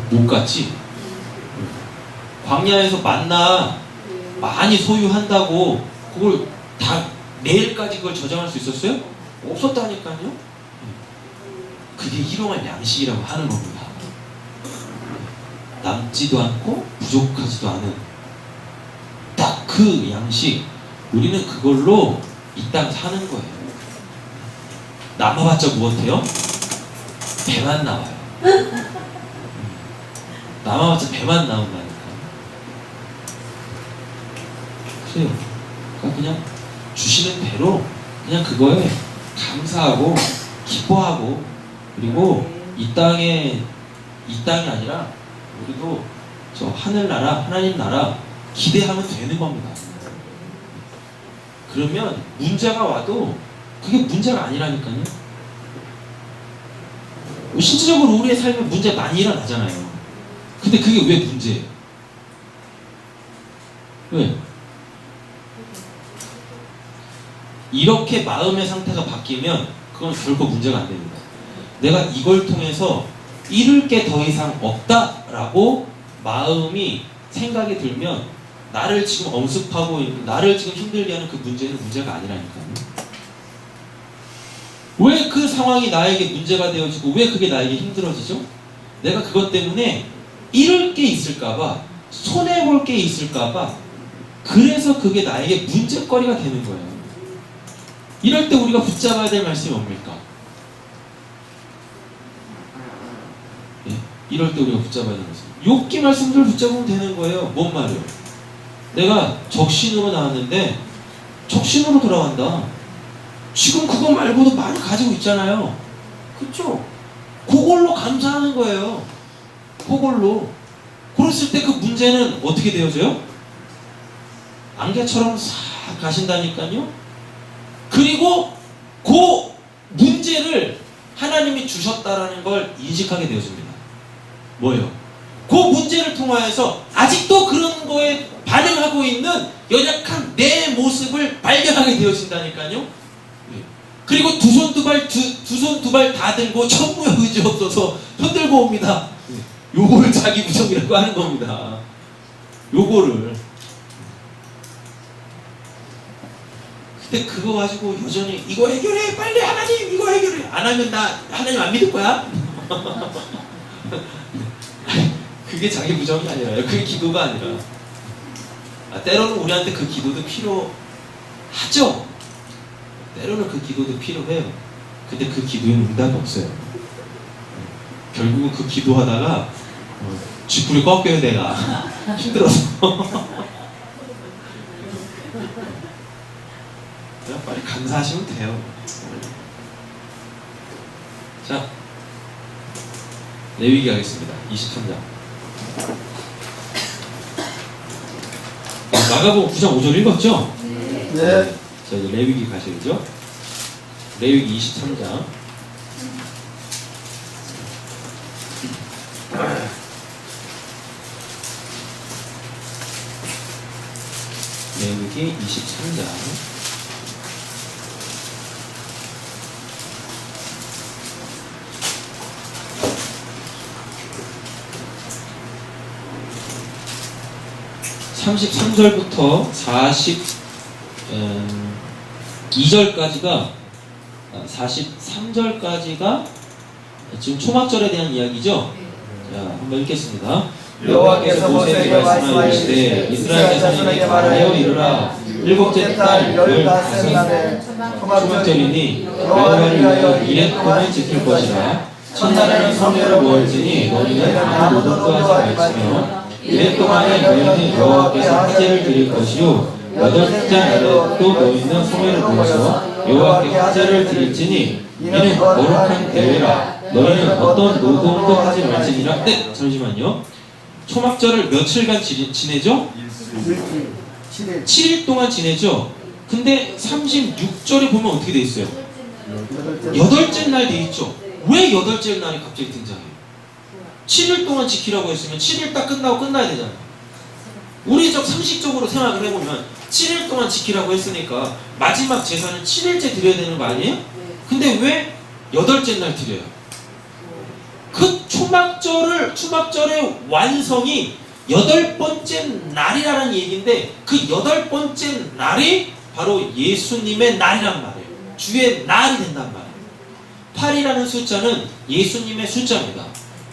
못 갔지. 광야에서 만나 많이 소유한다고 그걸 다 내일까지 그걸 저장할 수 있었어요? 없었다니까요. 그게 일용할 양식이라고 하는 겁니다. 남지도 않고 부족하지도 않은 딱 그 양식, 우리는 그걸로 이 땅 사는 거예요. 남아봤자 무엇해요? 배만 나와요. 남아봤자 배만 나온다니까. 그래요. 그러니까 그냥 주시는 대로 그냥 그거에 감사하고 기뻐하고, 그리고 이 땅이 아니라 우리도 저 하늘나라, 하나님 나라 기대하면 되는 겁니다. 그러면 문제가 와도 그게 문제가 아니라니까요. 실질적으로 우리의 삶에 문제 많이 일어나잖아요. 근데 그게 왜 문제예요? 왜? 이렇게 마음의 상태가 바뀌면 그건 결코 문제가 안 됩니다. 내가 이걸 통해서 잃을 게 더 이상 없다라고 마음이 생각이 들면 나를 지금 엄습하고 있는, 나를 지금 힘들게 하는 그 문제는 문제가 아니라니까요. 왜 그 상황이 나에게 문제가 되어지고 왜 그게 나에게 힘들어지죠? 내가 그것 때문에 잃을 게 있을까봐, 손해볼 게 있을까봐, 그래서 그게 나에게 문제거리가 되는 거예요. 이럴 때 우리가 붙잡아야 될 말씀이 뭡니까? 예? 이럴 때 우리가 붙잡아야 될 말씀. 욥기 말씀들을 붙잡으면 되는 거예요. 뭔 말이에요? 내가 적신으로 나왔는데 적신으로 돌아간다. 지금 그거 말고도 많이 가지고 있잖아요. 그쵸? 그걸로 감사하는 거예요. 그걸로. 그랬을 때 그 문제는 어떻게 되어져요? 안개처럼 싹 가신다니까요. 그리고 그 문제를 하나님이 주셨다라는 걸 인식하게 되어집니다. 뭐예요? 그 문제를 통하여서 아직도 그런 거에 반응하고 있는 연약한 내 모습을 발견하게 되어진다니까요. 그리고 두 손 두 발 다 들고 천무의 의지 없어서 손들고 옵니다. 요거를 자기 부정이라고 하는 겁니다. 요거를. 근데 그거 가지고 여전히 이거 해결해, 빨리 하나님 이거 해결해. 안 하면 나 하나님 안 믿을 거야. 그게 자기 부정이 아니라요. 그게 기도가 아니라. 때로는 우리한테 그 기도도 필요하죠. 때로는 그 기도도 필요해요. 근데 그 기도에는 응답이 없어요. 결국은 그 기도하다가 쥐뿔이 꺾여요. 내가 힘들어서. 그냥 빨리 감사하시면 돼요. 자, 레위기 하겠습니다. 23장. 마가복음 9장 5절 읽었죠? 네. 자, 이제 레위기 가셔야죠. 레위기 23장. 레위기 23장. 33절부터 42절까지가 43절까지가 지금 초막절에 대한 이야기죠. 자, 한번 읽겠습니다. 여호와께서 모세에게 말씀하시되 이스라엘 자손에게 말하여 이르라. 일곱째 달 15날에 초막절이니 여호와를 위하여 이레 동안 지킬 것이라. 첫날에는 성회로 모일지니 너희는 아무 노동도 하지 말지며 이레 동안에 너희는 여호와께서 화제를 드릴 것이요 여덟째 날에 또 너희는 성회로 모여서 여호와께 화제를 드릴지니 이는 거룩한 대회라. 너희는 어떤 노동도 하지 말지니라. 네, 잠시만요. 초막절을 며칠간 지내죠? 7일 동안 지내죠? 근데 36절에 보면 어떻게 돼 있어요? 여덟째 날 돼 있죠? 왜 여덟째 날이 갑자기 등장해요? 7일 동안 지키라고 했으면 7일 딱 끝나고 끝나야 되잖아요. 우리적 상식적으로 생각을 해보면 7일 동안 지키라고 했으니까 마지막 제사는 7일째 드려야 되는 거 아니에요? 근데 왜 여덟째 날 드려요? 그 초막절의 완성이 여덟 번째 날이라는 얘기인데 그 여덟 번째 날이 바로 예수님의 날이란 말이에요. 주의 날이 된단 말이에요. 8이라는 숫자는 예수님의 숫자입니다.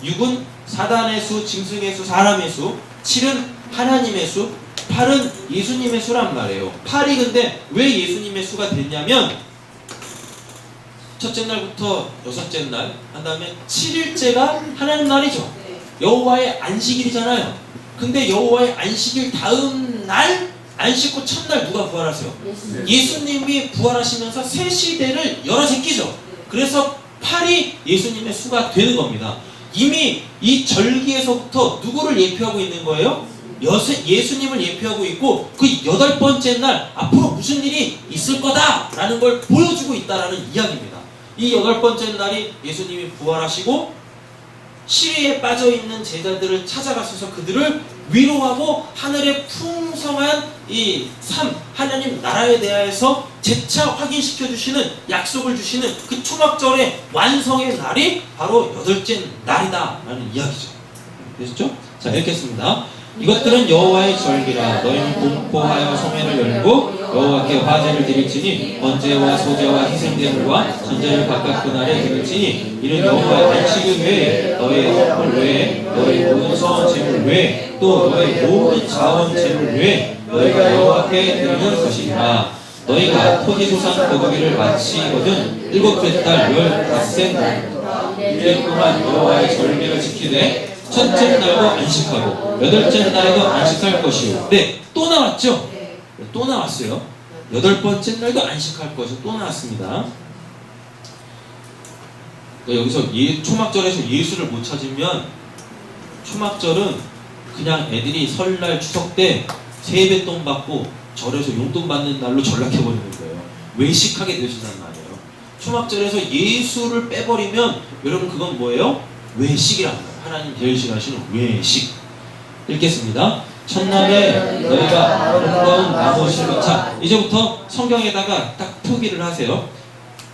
6은 사단의 수, 짐승의 수, 사람의 수, 7은 하나님의 수, 8은 예수님의 수란 말이에요. 8이 근데 왜 예수님의 수가 됐냐면 첫째 날부터 여섯째 날, 한 다음에 7일째가 하나님 날이죠. 여호와의 안식일이잖아요. 근데 여호와의 안식일 다음 날 안식구 첫날 누가 부활하세요? 예수님이 부활하시면서 새 시대를 열어 제끼죠. 그래서 8이 예수님의 수가 되는 겁니다. 이미 이 절기에서부터 누구를 예표하고 있는 거예요? 예수님을 예표하고 있고 그 여덟 번째 날 앞으로 무슨 일이 있을 거다라는 걸 보여주고 있다라는 이야기입니다. 이 여덟 번째 날이 예수님이 부활하시고 시위에 빠져있는 제자들을 찾아가셔서 그들을 위로하고 하늘의 풍성한 이 삶, 하나님 나라에 대해서 재차 확인시켜 주시는 약속을 주시는 그 초막절의 완성의 날이 바로 여덟째 날이다 라는 이야기죠. 되셨죠? 자, 읽겠습니다. 이것들은 여호와의 절기라. 너희는 공포하여 성회를 열고 여호와께 화제를 드릴지니 번제와 소제와 희생제물과 전제를 각각 그날에 드릴지니 이는 여호와의 안식일 외에 너희의 헌물 외에 너희 모든 서원 제물 외에 또 너희 모든 자원 제물 외에 너희가 여호와께 드리는 것이니라. 너희가 토지소산 거두기를 마치거든 일곱째 달 15세 날 1년 동안 여호와의 절기를 지키되 첫째 날도 안식하고 여덟째 날에도 안식할 것이요. 네, 또 나왔죠? 또 나왔어요. 여덟 번째 날도 안식할 것이 또 나왔습니다. 여기서 초막절에서 예수를 못 찾으면 초막절은 그냥 애들이 설날 추석 때 세뱃돈 받고 절에서 용돈 받는 날로 전락해버리는 거예요. 외식하게 되신단 말이에요. 초막절에서 예수를 빼버리면 여러분 그건 뭐예요? 외식이란 말이에요. 하나님 대신하시는 외식. 읽겠습니다. 첫날에 너희가 아름다운 나무 실과 자 이제부터 성경에다가 딱 표기를 하세요.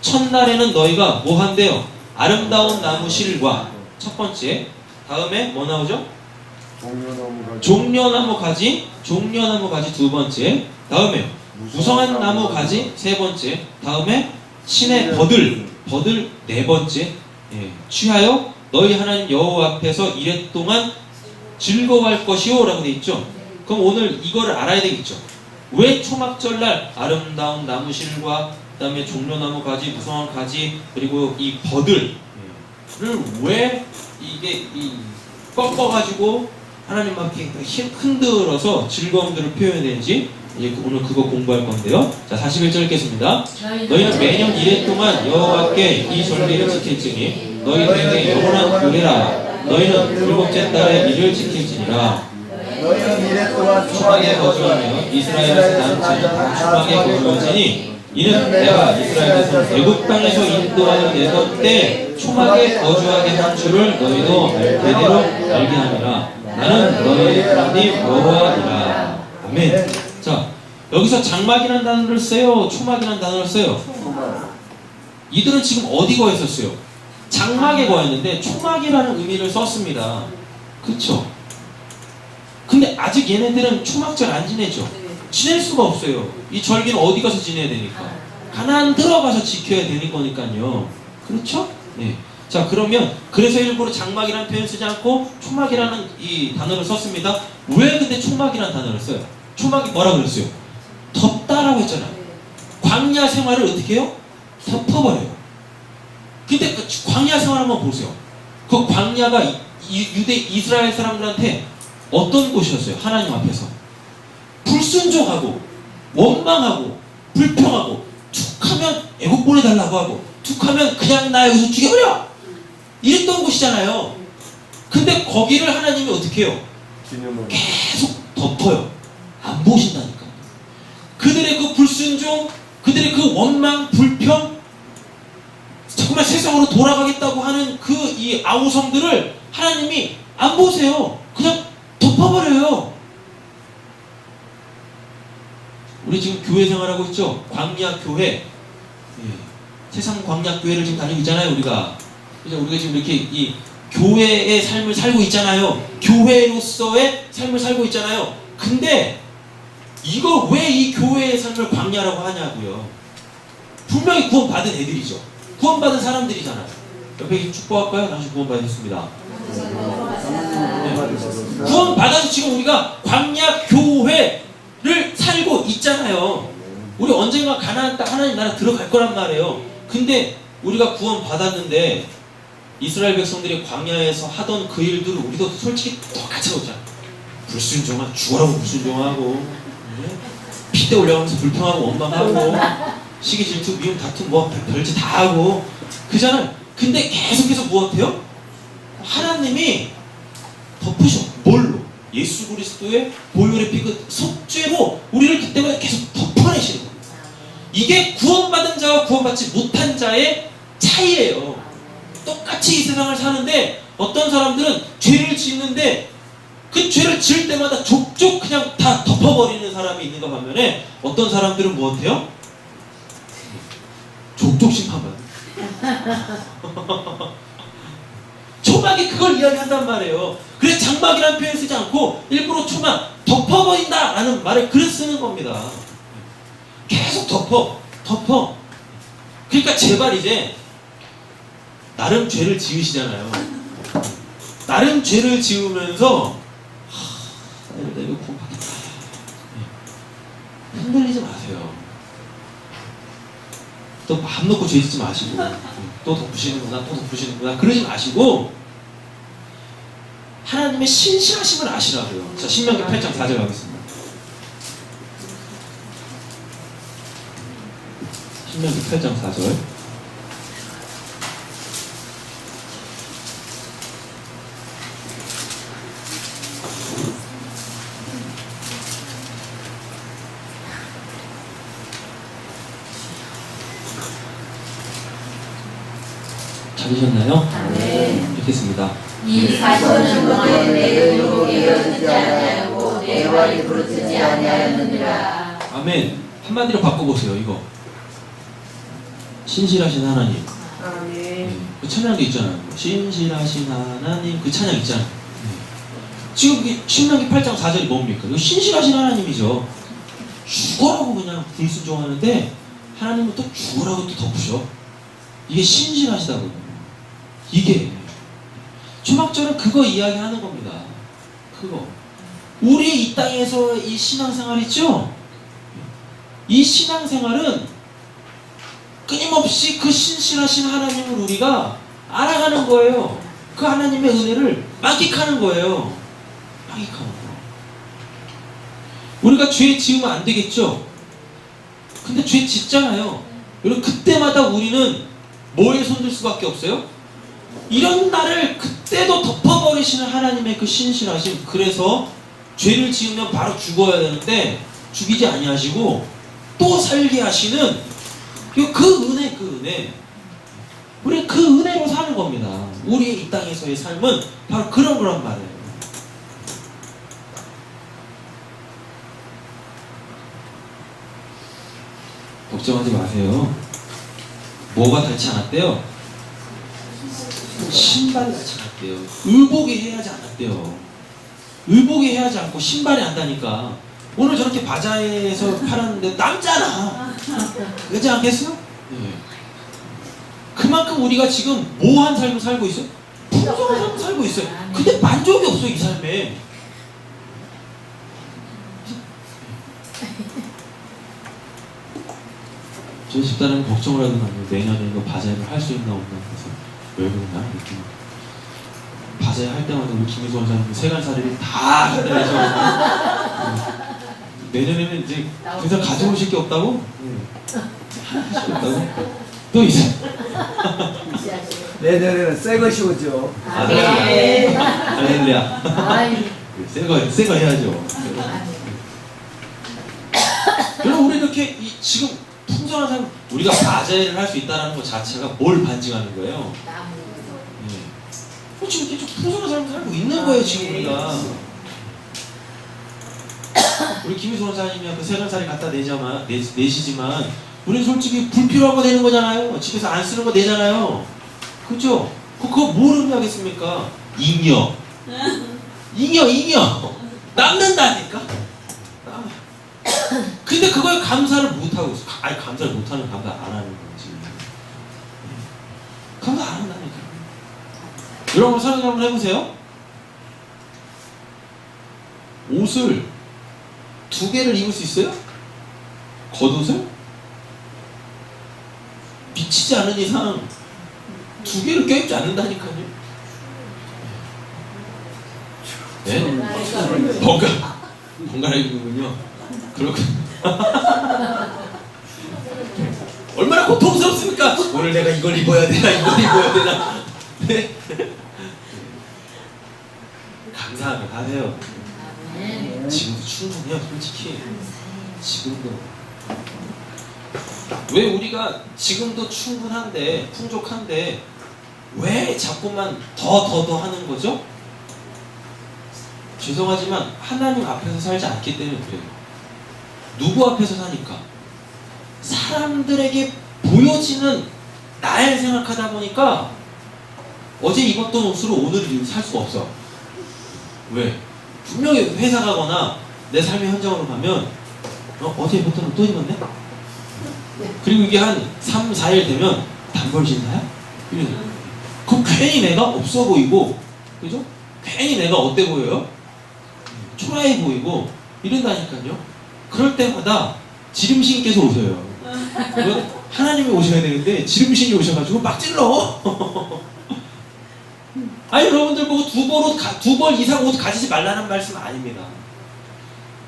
첫날에는 너희가 뭐 한대요? 아름다운 나무 실과 첫 번째. 다음에 뭐 나오죠? 종려나무 가지. 종려나무 가지 두 번째. 다음에 무성한 나무 가지 세 번째. 다음에 신의 버들 네 번째. 예, 취하여 너희 하나님 여호와 앞에서 이랫 동안 즐거워할 것이요 라고 돼 있죠. 그럼 오늘 이거를 알아야 되겠죠. 왜 초막절날 아름다운 나무실과 그 다음에 종려나무 가지, 무성한 가지 그리고 이 버들을 왜 이게 꺾어가지고 하나님 앞에 흔들어서 즐거움들을 표현되는지 이제 오늘 그거 공부할 건데요. 자, 41절 읽겠습니다. 너희는 매년 이랫 동안 여호와께 이 절기를 지킬지니 너희들에게 영원한 규례라. 너희는 일곱째 달에 이를 지킬지니라. 너희는 이래 또한 초막에 거주하며 이스라엘에서 난 자는 초막에 거주하지니 이는 내가 이스라엘에서 애굽 땅에서 인도하여 내던 때 초막에 거주하게 한 줄을 너희도 대대로 알게 하리라. 나는 너희의 하나님 여호와이라. 아멘. 자, 여기서 장막이라는 단어를 써요? 초막이라는 단어를 써요? 이들은 지금 어디 거해 있었어요? 장막에 거했는데 초막이라는 의미를 썼습니다. 그쵸? 근데 아직 얘네들은 초막절 안 지내죠. 지낼 수가 없어요. 이 절기는 어디 가서 지내야 되니까. 가나안 들어가서 지켜야 되는 거니까요. 그렇죠? 네. 자, 그러면 그래서 일부러 장막이라는 표현 쓰지 않고 초막이라는 이 단어를 썼습니다. 왜 근데 초막이라는 단어를 써요? 초막이 뭐라 그랬어요? 덮다라고 했잖아요. 광야 생활을 어떻게 해요? 덮어버려요. 근데 그 광야 생활 한번 보세요. 그 광야가 유대 이스라엘 사람들한테 어떤 곳이었어요? 하나님 앞에서 불순종하고 원망하고 불평하고 툭하면 애국 보내달라고 하고 툭하면 그냥 나 여기서 죽여버려! 이랬던 곳이잖아요. 근데 거기를 하나님이 어떻게 해요? 계속 덮어요. 안 보신다니까. 그들의 그 불순종, 그들의 그 원망, 불평, 정말 세상으로 돌아가겠다고 하는 그 이 아우성들을 하나님이 안 보세요. 그냥 덮어버려요. 우리 지금 교회 생활하고 있죠? 광야 교회. 예. 세상 광야 교회를 지금 다니고 있잖아요, 우리가. 그죠? 우리가 지금 이렇게 이 교회의 삶을 살고 있잖아요. 교회로서의 삶을 살고 있잖아요. 근데 이걸 왜 이 교회의 삶을 광야라고 하냐고요. 분명히 구원받은 애들이죠. 구원받은 사람들이잖아요. 옆에 축복할까요? 당신 구원받으셨습니다. 네. 구원받아서 지금 우리가 광야 교회를 살고 있잖아요. 우리 언젠가 가나안 땅 하나님 나라 들어갈 거란 말이에요. 근데 우리가 구원받았는데 이스라엘 백성들이 광야에서 하던 그 일들을 우리도 솔직히 똑같이 하고 있잖아요. 불순종한 죽어라고 불순종하고, 핏대 올려가면서 불평하고 원망하고, 시기 질투 미움 다툼 뭐 별짓 다 하고 그잖아요. 근데 계속해서 무엇해요? 하나님이 덮으셔. 뭘로? 예수 그리스도의 보혈의 피 그 속죄로 우리를 그때마다 계속 덮어내시는 거예요. 이게 구원받은 자와 구원받지 못한 자의 차이예요. 똑같이 이 세상을 사는데 어떤 사람들은 죄를 짓는데 그 죄를 지을 때마다 족족 그냥 다 덮어버리는 사람이 있는가 반면에 어떤 사람들은 무엇해요? 족족 심판받아요. 초막이 그걸 이야기한단 말이에요. 그래서 장막이라는 표현 쓰지 않고 일부러 초막 덮어버린다 라는 말을 그래서 쓰는 겁니다. 계속 덮어. 그러니까 제발 이제 나름 죄를 지으시잖아요. 나름 죄를 지으면서 내가 이거 구원받겠다. 흔들리지 마세요. 또 마음 놓고 죄 짓지 마시고 또 덮으시는구나 그러지 마시고 하나님의 신실하심을 아시라고요. 자, 신명기 8장 4절 가겠습니다. 신명기 8장 4절. 찾으셨나요? 네. 읽겠습니다. 이 40년 동안 내 의복이 이어지지 아니하였고 내 말이 부르짖지 아니하였느니라. 아멘. 한마디로 바꿔보세요. 이거 신실하신 하나님. 그 찬양도 있잖아요. 신실하신 하나님 그 찬양 있잖아요. 지금 신명기 8장 4절이 뭡니까? 이거 신실하신 하나님이죠. 죽어라고 그냥 불순종하는데 하나님은 또 죽어라고 또 덮으셔. 이게 신실하시다고요. 이게 초막절은 그거 이야기하는 겁니다. 그거 우리 이 땅에서 이 신앙생활 있죠? 이 신앙생활은 끊임없이 그 신실하신 하나님을 우리가 알아가는 거예요. 그 하나님의 은혜를 만끽하는 거예요. 만끽하는 거. 우리가 죄 지으면 안 되겠죠? 근데 죄 짓잖아요. 여러분 그때마다 우리는 뭐에 손들 수밖에 없어요? 이런 나를 그때도 덮어버리시는 하나님의 그 신실하심. 그래서 죄를 지으면 바로 죽어야 되는데 죽이지 아니하시고 또 살게 하시는 그 은혜. 우리 그 은혜로 사는 겁니다. 우리의 이 땅에서의 삶은 바로 그런 거란 말이에요. 걱정하지 마세요. 뭐가 닳지 않았대요? 신발이 닳지 않았대요. 의복이 해야지 않았대요. 의복에 해야지 않고 신발에 한다니까. 오늘 저렇게 바자회에서 팔았는데 남잖아. 그렇지 않겠어? 네. 그만큼 우리가 지금 뭐한 삶을 살고 있어요? 풍성한 삶을 살고 있어요. 근데 만족이 없어 이 삶에. 저희 집사람은 걱정을 하더라고요. 내년에 이거 바자회를 할 수 있나 없나. 그래서 왜 그러나 느낌. 바자회 할 때마다 우리 김희수 원사님 세간살이를 다 한다해서 내년에는 이제 그래서 가져오실 게 없다고? 하나씩 없다고? 또 있어. 내년에는 새 것이 오죠. 할렐루야. 새거 해야죠. 그럼 우리 이렇게 지금 풍성한 삶, 우리가 바자회를 할 수 있다는 것 자체가 뭘 반증하는 거예요? 지금 이렇게 좀 풍성한 삶을 살고 있는 거예요, 지금 우리가. 우리 김희수 원사님이 그 세간살이 갖다 내시지만, 우리는 솔직히 불필요한 거 내는 거잖아요. 집에서 안 쓰는 거 내잖아요. 그죠? 그거 뭘 의미하겠습니까? 잉여. 남는다니까? 근데 그거에 감사를 못하고 있어. 아니, 감사를 못하는 감사 안 하는 거지. 감사 안 한다니까. 여러분, 생각 한번 해보세요. 옷을 2개를 입을 수 있어요? 겉옷을? 미치지 않은 이상 2개를 껴입지 않는다니까요. 네? 번갈아 입는군요. 그렇군. 얼마나 고통스럽습니까? 오늘 내가 이걸 입어야 되나, 이걸 입어야 되나. 네? 감사하면 하세요. 지금도 충분해요, 솔직히. 지금도. 왜 우리가 지금도 충분한데, 풍족한데, 왜 자꾸만 더 하는 거죠? 죄송하지만 하나님 앞에서 살지 않기 때문에 그래요. 누구 앞에서 사니까? 사람들에게 보여지는 날 생각하다 보니까 어제 입었던 옷으로 오늘 살 수가 없어. 왜? 분명히 회사 가거나 내 삶의 현장으로 가면 어제 입었던 옷 또 입었네? 그리고 이게 한 3, 4일 되면 단벌 신사야? 그럼 괜히 내가 없어 보이고, 그죠? 괜히 내가 어때 보여요? 초라해 보이고 이런다니까요. 그럴 때마다 지름신께서 오셔요. 하나님이 오셔야 되는데 지름신이 오셔가지고 막 찔러. 아니, 여러분들 보고 두 벌 이상 옷 가지지 말라는 말씀 아닙니다.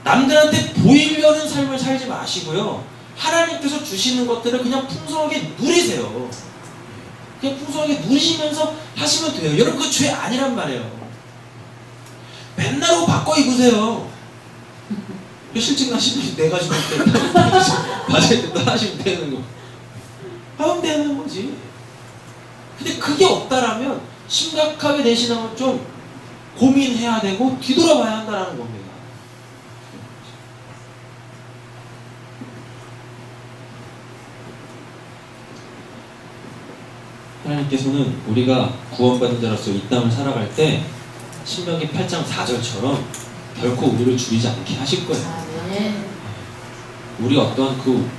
남들한테 보이려는 삶을 살지 마시고요. 하나님께서 주시는 것들을 그냥 풍성하게 누리세요. 그냥 풍성하게 누리시면서 하시면 돼요. 여러분, 그 죄 아니란 말이에요. 맨날 옷 바꿔 입으세요. 실직 나시면 내 가지고 바자회 때 하시면 되는 거. 하면 되는 거지. 근데 그게 없다라면 심각하게 대신하면 좀 고민해야 되고 뒤돌아봐야 한다는 겁니다. 하나님께서는 우리가 구원받은 자로서 이 땅을 살아갈 때 신명기 8장 4절처럼 결코 우리를 줄이지 않게 하실 거예요. 우리 어떠한 그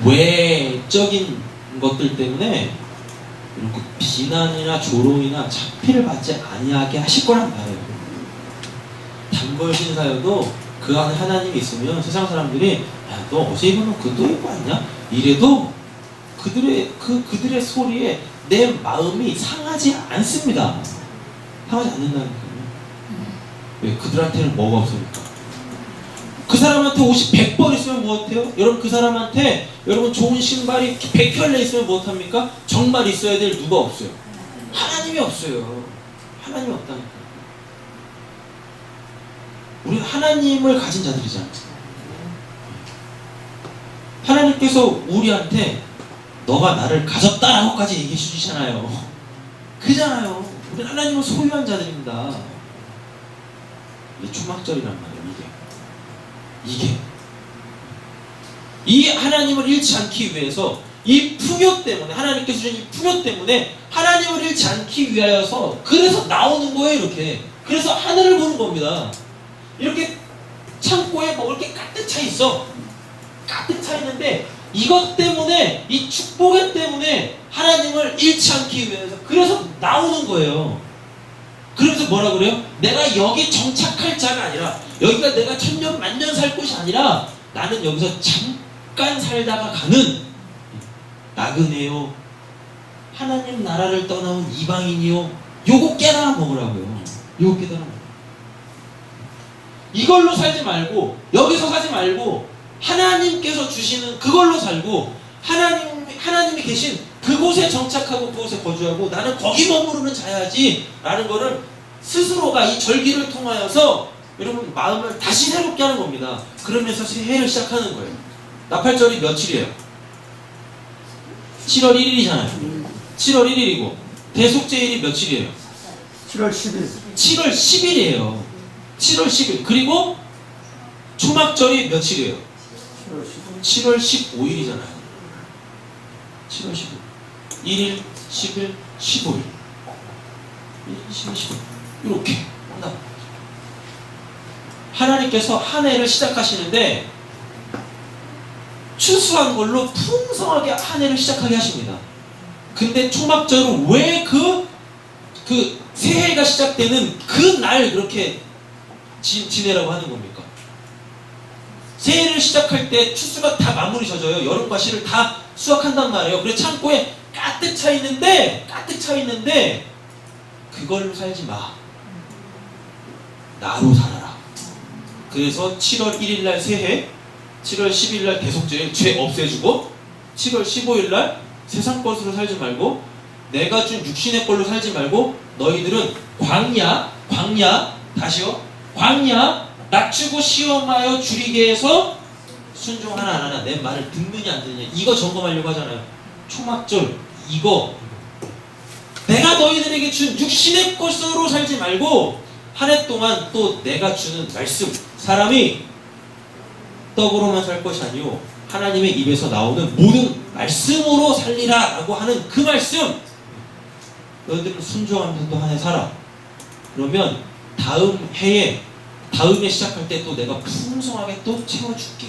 외적인 것들 때문에 이렇게 비난이나 조롱이나 자피를 받지 아니하게 하실 거란 말이에요. 단벌 신사여도 그 안에 하나님이 있으면 세상 사람들이 야, 너 어제 입은 옷 그거 또 입고 왔냐? 이래도 그들의 소리에 내 마음이 상하지 않습니다. 상하지 않는다니까요. 왜? 그들한테는 뭐가 없으니까. 그 사람한테 옷이 100벌 있으면 무엇해요? 여러분, 그 사람한테 여러분 좋은 신발이 100켤레 있으면 무엇합니까? 정말 있어야 될 누가 없어요? 하나님이 없어요. 하나님이 없다니까. 우리는 하나님을 가진 자들이잖아요. 하나님께서 우리한테 너가 나를 가졌다라고까지 얘기해 주시잖아요. 그잖아요. 우리는 하나님을 소유한 자들입니다. 이게 초막절이란 말이에요. 이 하나님을 잃지 않기 위해서, 이 풍요 때문에, 하나님께서 주신 이 풍요 때문에 하나님을 잃지 않기 위하여서 그래서 나오는 거예요. 이렇게. 그래서 하늘을 보는 겁니다. 이렇게 창고에 먹을 게 가득 차 있어. 가득 차 있는데 이것 때문에, 이 축복의 때문에 하나님을 잃지 않기 위해서 그래서 나오는 거예요. 그러면서 뭐라 그래요? 내가 여기 정착할 자가 아니라, 여기가 내가 천년 만년 살 곳이 아니라 나는 여기서 잠깐 살다가 가는 나그네요, 하나님 나라를 떠나온 이방인이요, 요거 깨달아 먹으라고요. 요거 깨달아 먹으라고. 이걸로 살지 말고, 여기서 사지 말고 하나님께서 주시는 그걸로 살고, 하나님이 계신 그곳에 정착하고 그곳에 거주하고 나는 거기 머무르는 자야지 라는 거를 스스로가 이 절기를 통하여서 여러분 마음을 다시 새롭게 하는 겁니다. 그러면서 새해를 시작하는 거예요. 나팔절이 며칠이에요? 7월 1일이잖아요. 7월 1일이고 대속제일이 며칠이에요? 7월 10일. 7월 10일이에요. 7월 10일. 그리고 초막절이 며칠이에요? 7월 10일. 7월 15일이잖아요. 7월 15일. 1일, 10일, 15일. 1일, 10일, 15일. 이렇게 한다. 하나님께서 한 해를 시작하시는데 추수한 걸로 풍성하게 한 해를 시작하게 하십니다. 근데 초막절은 왜 그 새해가 시작되는 그 날 그렇게 지내라고 하는 겁니까? 새해를 시작할 때 추수가 다 마무리 져져요. 여름과 실을 다 수확한단 말이에요. 그래서 창고에 가득 차 있는데 그걸로 살지 마. 나로 살아라. 그래서 7월 1일 날 새해, 7월 10일 날 대속제일 죄 없애주고, 7월 15일 날 세상 것으로 살지 말고 내가 준 육신의 걸로 살지 말고 너희들은 광야 다시요, 광야 낮추고 시험하여 줄이게 해서 순종하나 안 하나, 내 말을 듣느냐 안 듣느냐, 이거 점검하려고 하잖아요. 초막절 이거 내가 너희들에게 준 육신의 것으로 살지 말고 한 해 동안 또 내가 주는 말씀, 사람이 떡으로만 살 것이 아니오 하나님의 입에서 나오는 모든 말씀으로 살리라 라고 하는 그 말씀, 너희들은 순종하면서 또 한 해 살아. 그러면 다음에 시작할 때 또 내가 풍성하게 또 채워줄게.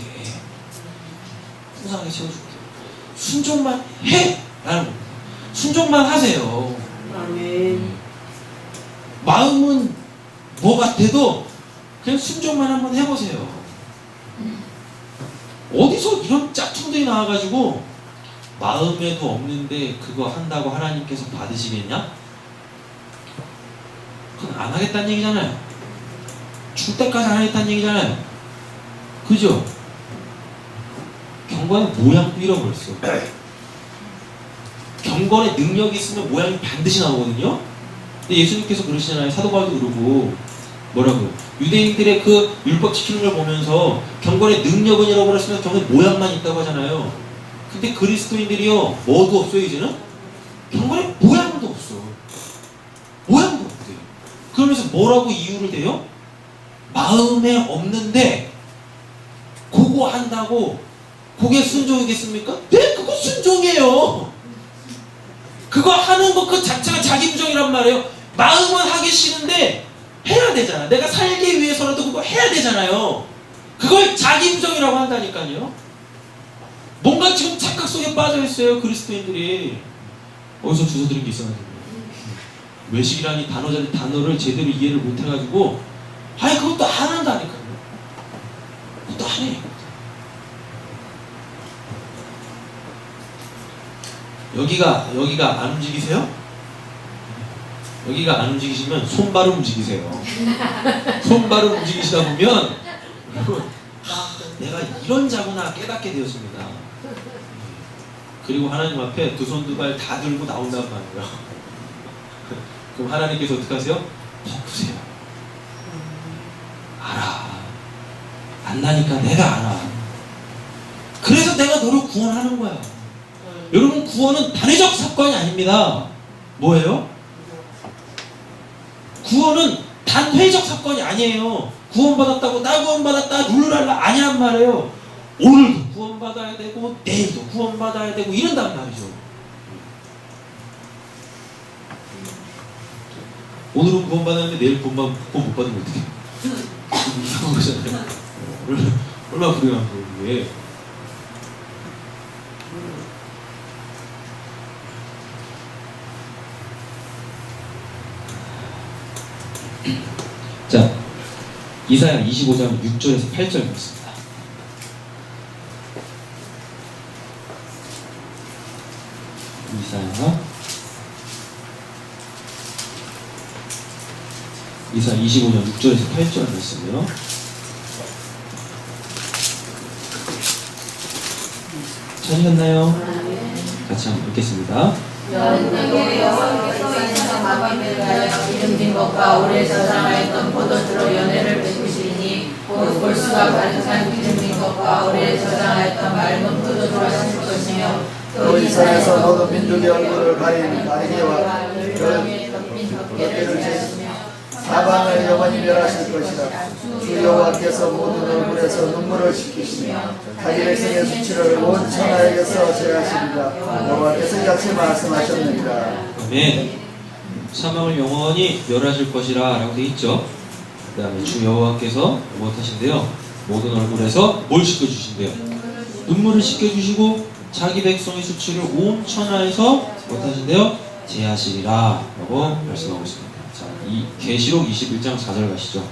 풍성하게 채워줄게. 순종만 해! 라는 겁니다. 순종만 하세요. 아멘. 마음은 뭐 같아도 그냥 순종만 한번 해보세요. 어디서 이런 짝퉁들이 나와가지고 마음에도 없는데 그거 한다고 하나님께서 받으시겠냐? 그건 안 하겠다는 얘기잖아요. 죽을 때까지 안 하겠다는 얘기잖아요. 그죠? 경건의 모양도 잃어버렸어. 경건의 능력이 있으면 모양이 반드시 나오거든요. 근데 예수님께서 그러시잖아요. 사도 바울도 그러고 뭐라고요? 유대인들의 그 율법 지키는 걸 보면서 경건의 능력은 잃어버렸으면 경건의 모양만 있다고 하잖아요. 근데 그리스도인들이요, 뭐도 없어요. 이제는 경건의 모양도 없어. 모양도 없대요. 그러면서 뭐라고 이유를 대요? 마음에 없는데 그거 한다고 그게 순종이겠습니까? 네, 그거 순종이에요. 그거 하는 것 그 자체가 자기 부정이란 말이에요. 마음은 하기 싫은데 해야 되잖아. 내가 살기 위해서라도 그거 해야 되잖아요. 그걸 자기 부정이라고 한다니까요. 뭔가 지금 착각 속에 빠져 있어요. 그리스도인들이. 어디서 주워 들은 게 있어가지고 외식이라는 단어를 제대로 이해를 못 해가지고 그것도 안 한다니까요. 그것도 안 해. 여기가 안 움직이세요? 여기가 안 움직이시면 손발을 움직이세요. 손발을 움직이시다 보면 내가 이런 자구나 깨닫게 되었습니다. 그리고 하나님 앞에 두 손 두 발 다 들고 나온단 말이에요. 그럼 하나님께서 어떻게 하세요? 덮으세요. 알아. 안다니까 내가 알아. 그래서 내가 너를 구원하는 거야. 여러분, 구원은 단회적 사건이 아닙니다. 뭐예요? 구원은 단회적 사건이 아니에요. 구원받았다고 나 구원받았다 룰랄라 아니란 말이에요. 오늘도 구원받아야 되고 내일도 구원받아야 되고 이런단 말이죠. 오늘은 구원받았는데 내일 구원 못 받으면 어떡해? 불행한 거잖아요. 얼마나 불행한 거예요, 이게. 자, 이사야 25장 6절에서 8절 보겠습니다. 이사야 25장 6절에서 8절 말씀이요. 찾으셨나요? 같이 한번 읽겠습니다. 여호와께서 인상 마음에 대하여 기름진 것과 오래 저장하였던 포도주로 연회를 베푸시니 곧 골수가 가득한 기름진 것과 오래 저장하였던 맑은 포도주로 하실 것이며 또 이 산에서 모든 민족의 얼굴을 가린 가리개와 열방에 덮인 덮개를 하시며 사방을 영원히 멸하실 것이다. 주 여호와께서 모든 얼굴에서 눈물을 씻기시며 자기 백성의 수치를 온 천하에게서 제하시리라. 여호와께서 이같이 말씀하셨느니라. 아멘. 사망을 영원히 멸하실 것이라 라고 되어 있죠. 그 다음에 주 여호와께서 무엇하신대요? 모든 얼굴에서 뭘 씻겨주신대요? 눈물을 씻겨주시고 자기 백성의 수치를 온 천하에서 무엇하신대요? 제하시리라 라고 말씀하고 있습니다. 자, 이 계시록 21장 4절 가시죠.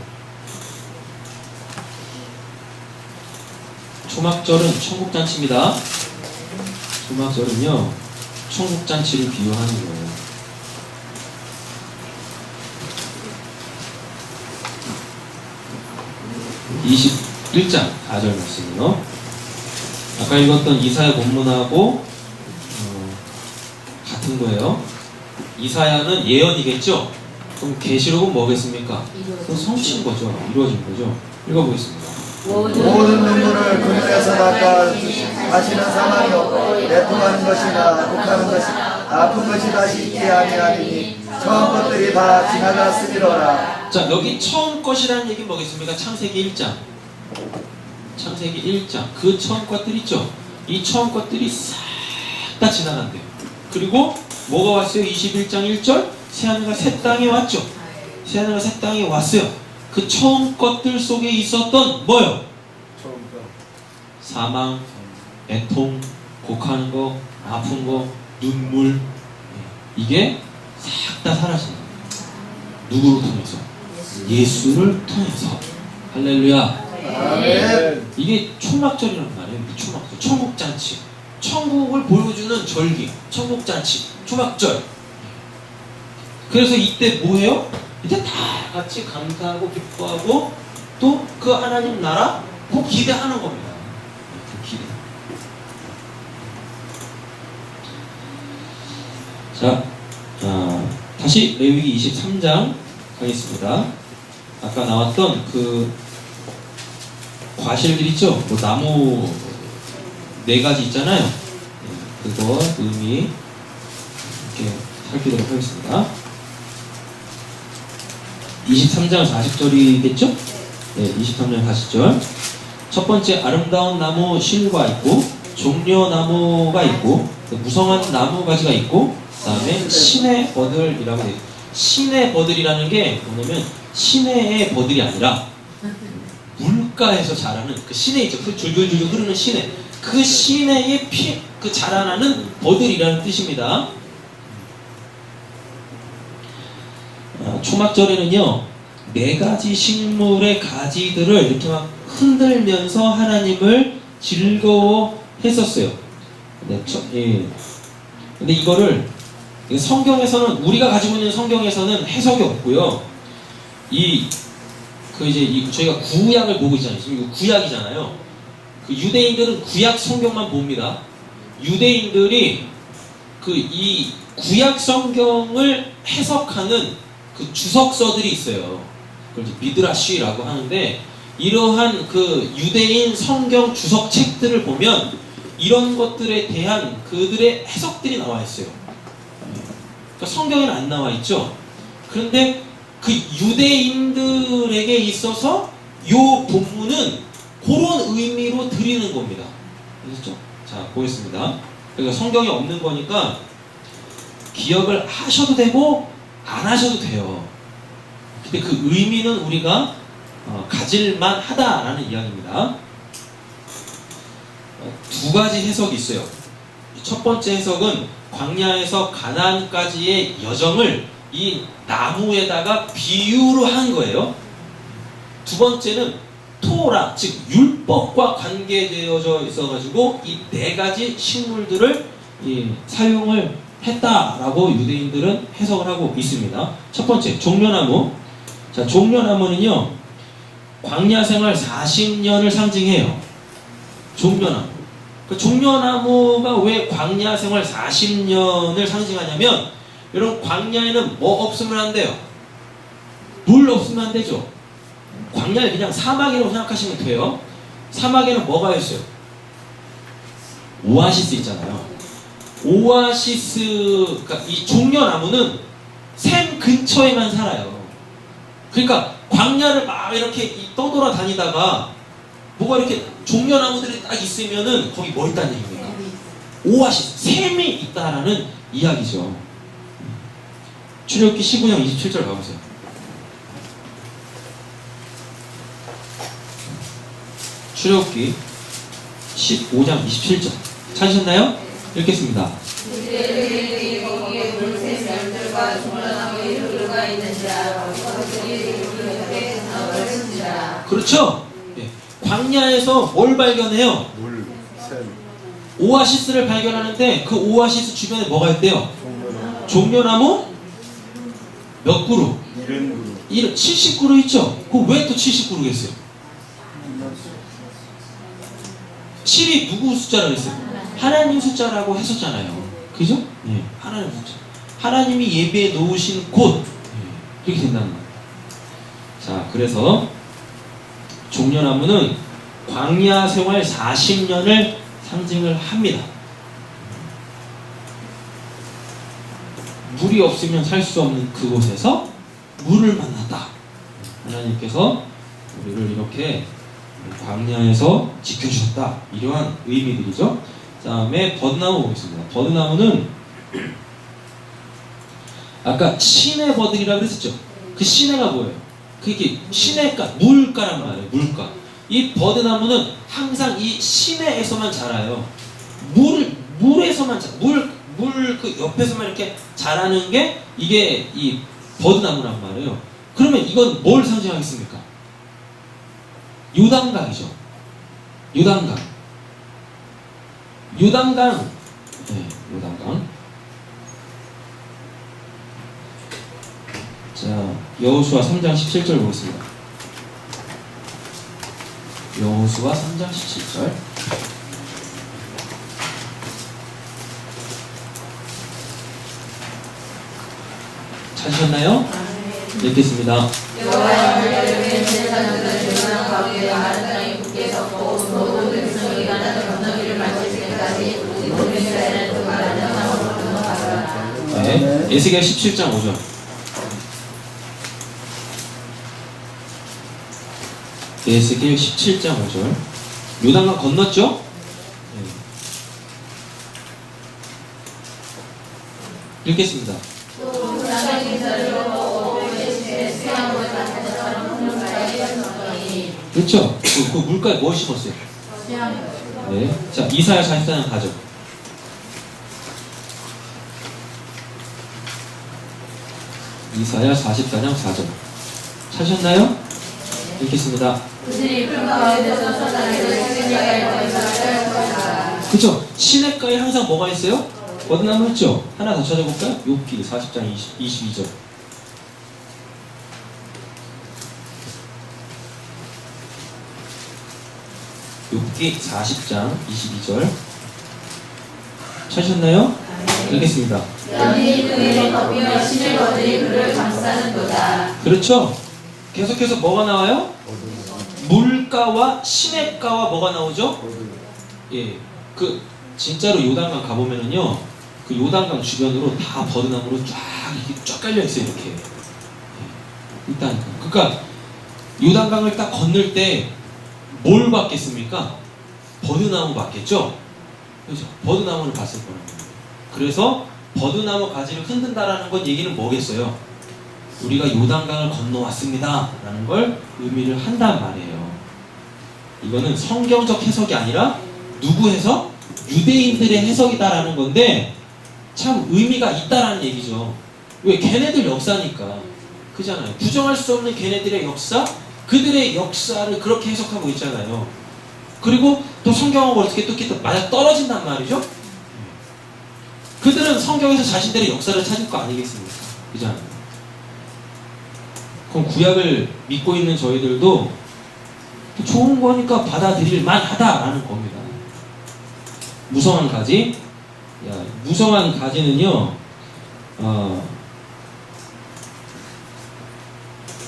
초막절은 천국잔치입니다. 초막절은요, 천국잔치를 비유하는 거예요. (21장 4절) 말씀이요. 아까 읽었던 이사야 본문하고 같은 거예요. 이사야는 예언이겠죠? 그럼 계시록은 뭐겠습니까? 그건 성취인 거죠. 이루어진 거죠. 읽어보겠습니다. 모든 눈물을 그 눈에서 닦아주시는 사망이 없고 애통하는 것이나 욱하는 것이 아픈 것이 다시 있지 아니하리니 처음 것들이 다 지나갔으리로라. 자, 여기 처음 것이라는 얘기 뭐겠습니까? 창세기 1장. 창세기 1장. 그 처음 것들 있죠? 이 처음 것들이 싹 다 지나간대요. 그리고 뭐가 왔어요? 21장 1절? 새하늘과 새 땅이 왔죠? 새하늘과 새 땅이 왔어요. 그 처음 것들 속에 있었던 뭐요? 사망, 애통, 곡하는 거, 아픈 거, 눈물, 이게 싹 다 사라진다. 누구를 통해서? 예수를 통해서. 할렐루야. 아멘. 이게 초막절이란 말이에요. 초막절, 천국잔치. 천국을 보여주는 절기, 천국잔치, 초막절. 그래서 이때 뭐해요? 이때 다 같이 감사하고 기뻐하고 또 그 하나님 나라 꼭 기대하는 겁니다. 그 기대. 자, 다시 레위기 23장 가겠습니다. 아까 나왔던 그 과실들 있죠? 뭐 나무 4가지 있잖아요. 그거 의미 이렇게 살피도록 하겠습니다. 23장 40절이겠죠? 네, 23장 40절. 첫 번째, 아름다운 나무 실과 있고, 종려나무가 있고, 무성한 나무 가지가 있고, 그 다음에 시내 버들이라고 돼요. 시내 버들이라는 게 뭐냐면 시내의 버들이 아니라 물가에서 자라는 그 시내 있죠. 그 줄줄줄 흐르는 시내. 그 시내에 그 자라나는 버들이라는 뜻입니다. 초막절에는요, 4가지 식물의 가지들을 이렇게 막 흔들면서 하나님을 즐거워했었어요. 근데 이거를 성경에서는, 우리가 가지고 있는 성경에서는 해석이 없고요. 저희가 구약을 보고 있잖아요. 지금 이거 구약이잖아요. 그 유대인들은 구약 성경만 봅니다. 유대인들이 이 구약 성경을 해석하는 그 주석서들이 있어요. 그걸 이제 미드라시라고 하는데, 이러한 그 유대인 성경 주석책들을 보면 이런 것들에 대한 그들의 해석들이 나와 있어요. 그러니까 성경에는 안 나와 있죠. 그런데 그 유대인들에게 있어서 이 본문은 그런 의미로 드리는 겁니다. 아시죠? 자, 보겠습니다. 그러니까 성경에 없는 거니까 기억을 하셔도 되고 안 하셔도 돼요. 근데 그 의미는 우리가 가질만 하다라는 이야기입니다. 두 가지 해석이 있어요. 첫 번째 해석은 광야에서 가나안까지의 여정을 이 나무에다가 비유로 한 거예요. 두 번째는 토라, 즉 율법과 관계되어져 있어가지고 이 네 가지 식물들을 사용을 했다라고 유대인들은 해석을 하고 있습니다. 첫 번째, 종려나무. 자, 종려나무는요, 광야 생활 40년을 상징해요. 종려나무. 그 종려나무가 왜 광야 생활 40년을 상징하냐면, 여러분, 광야에는 뭐 없으면 안 돼요? 물 없으면 안 되죠. 광야를 그냥 사막이라고 생각하시면 돼요. 사막에는 뭐가 있어요? 오아시스 있잖아요. 오아시스, 그러니까 이 종려나무는 샘 근처에만 살아요. 그러니까 광야를 막 이렇게 떠돌아 다니다가 뭐가 이렇게 종려나무들이 딱 있으면은 거기 뭐 있다는 얘기입니까? 오아시스, 샘이 있다라는 이야기죠. 출애굽기 15장 27절 가보세요. 출애굽기 15장 27절 찾으셨나요? 읽겠습니다. 이스라엘이 거기에 물새 열들과 종려나무의 흙가 있는지라 그것들이 우리 옆에 나무를 심지라. 그렇죠? 예. 광야에서 뭘 발견해요? 물, 샘, 오아시스를 발견하는데 그 오아시스 주변에 뭐가 있대요? 종려나무, 종려나무 몇 그루? 70그루. 70그루 있죠? 그 왜 또 70그루겠어요? 7이 누구 숫자라고 했어요? 하나님 숫자라고 했었잖아요. 그죠? 예. 하나님 숫자. 하나님이 예배에 놓으신 곳. 예. 이렇게 된다는 거예요. 자, 그래서 종려나무는 광야 생활 40년을 상징을 합니다. 물이 없으면 살 수 없는 그곳에서 물을 만났다. 하나님께서 우리를 이렇게 광야에서 지켜주셨다. 이러한 의미들이죠. 다음에 버드나무 보겠습니다. 버드나무는 아까 시내 버들이라고 그랬었죠. 그 시내가 뭐예요? 그게 시내가 물가란 말이에요. 물가. 이 버드나무는 항상 이 시내에서만 자라요. 물에서만 물 그 옆에서만 이렇게 자라는 게 이게 이 버드나무란 말이에요. 그러면 이건 뭘 상징하겠습니까? 요단강이죠. 요단강. 요단강. 네, 요단강. 자, 여호수아 3장 17절 보겠습니다. 여호수아 3장 17절. 찾으셨나요? 읽겠습니다. 여호와의 제사장들은 요단 가운데 마른 땅이 굳게 섰고 모든 백성이 가나안 건너기를 마칠 때까지 온 이스라엘은 그 마른 땅으로 건너가더라. 네, 에스겔 17장 5절. 에스겔 17장 5절. 요단강 건넜죠? 네. 읽겠습니다. 그렇죠? 그 물가에 뭐 심었어요? 네. 자, 이사야 44장 4절. 이사야 44장 4절. 찾으셨나요? 읽겠습니다. 그들이 풀 가운데서 서다니고 시내가에 할 것이다. 그쵸? 시냇가에 항상 뭐가 있어요? 버드나무 있죠? 하나 더 찾아볼까요? 욥기 40장 22절. 욥기 40장 22절. 찾으셨나요? 읽겠습니다. 연이 그의 덮이며 신의 거들이 그를 감싸는도다. 그렇죠? 계속해서 뭐가 나와요? 물가와 시냇가와 뭐가 나오죠? 예, 그 진짜로 요단강 가보면은요, 그 요단강 주변으로 다 버드나무로 쫙 깔려 있어요. 이렇게. 일단 그러니까 요단강을 딱 건널 때 뭘 봤겠습니까? 버드나무 봤겠죠? 그렇죠? 버드나무를 봤을 거라고. 그래서 버드나무 가지를 흔든다라는 건 얘기는 뭐겠어요? 우리가 요단강을 건너왔습니다 라는 걸 의미를 한단 말이에요. 이거는 성경적 해석이 아니라 누구 해석? 유대인들의 해석이다라는 건데 참 의미가 있다라는 얘기죠. 왜? 걔네들 역사니까. 그잖아요. 부정할 수 없는 걔네들의 역사, 그들의 역사를 그렇게 해석하고 있잖아요. 그리고 또 성경하고 어떻게 또 맞아 떨어진단 말이죠. 그들은 성경에서 자신들의 역사를 찾을 거 아니겠습니까? 그잖아요. 그럼 구약을 믿고 있는 저희들도 좋은 거니까 받아들일 만하다라는 겁니다. 무성한 가지. 무성한 가지는요,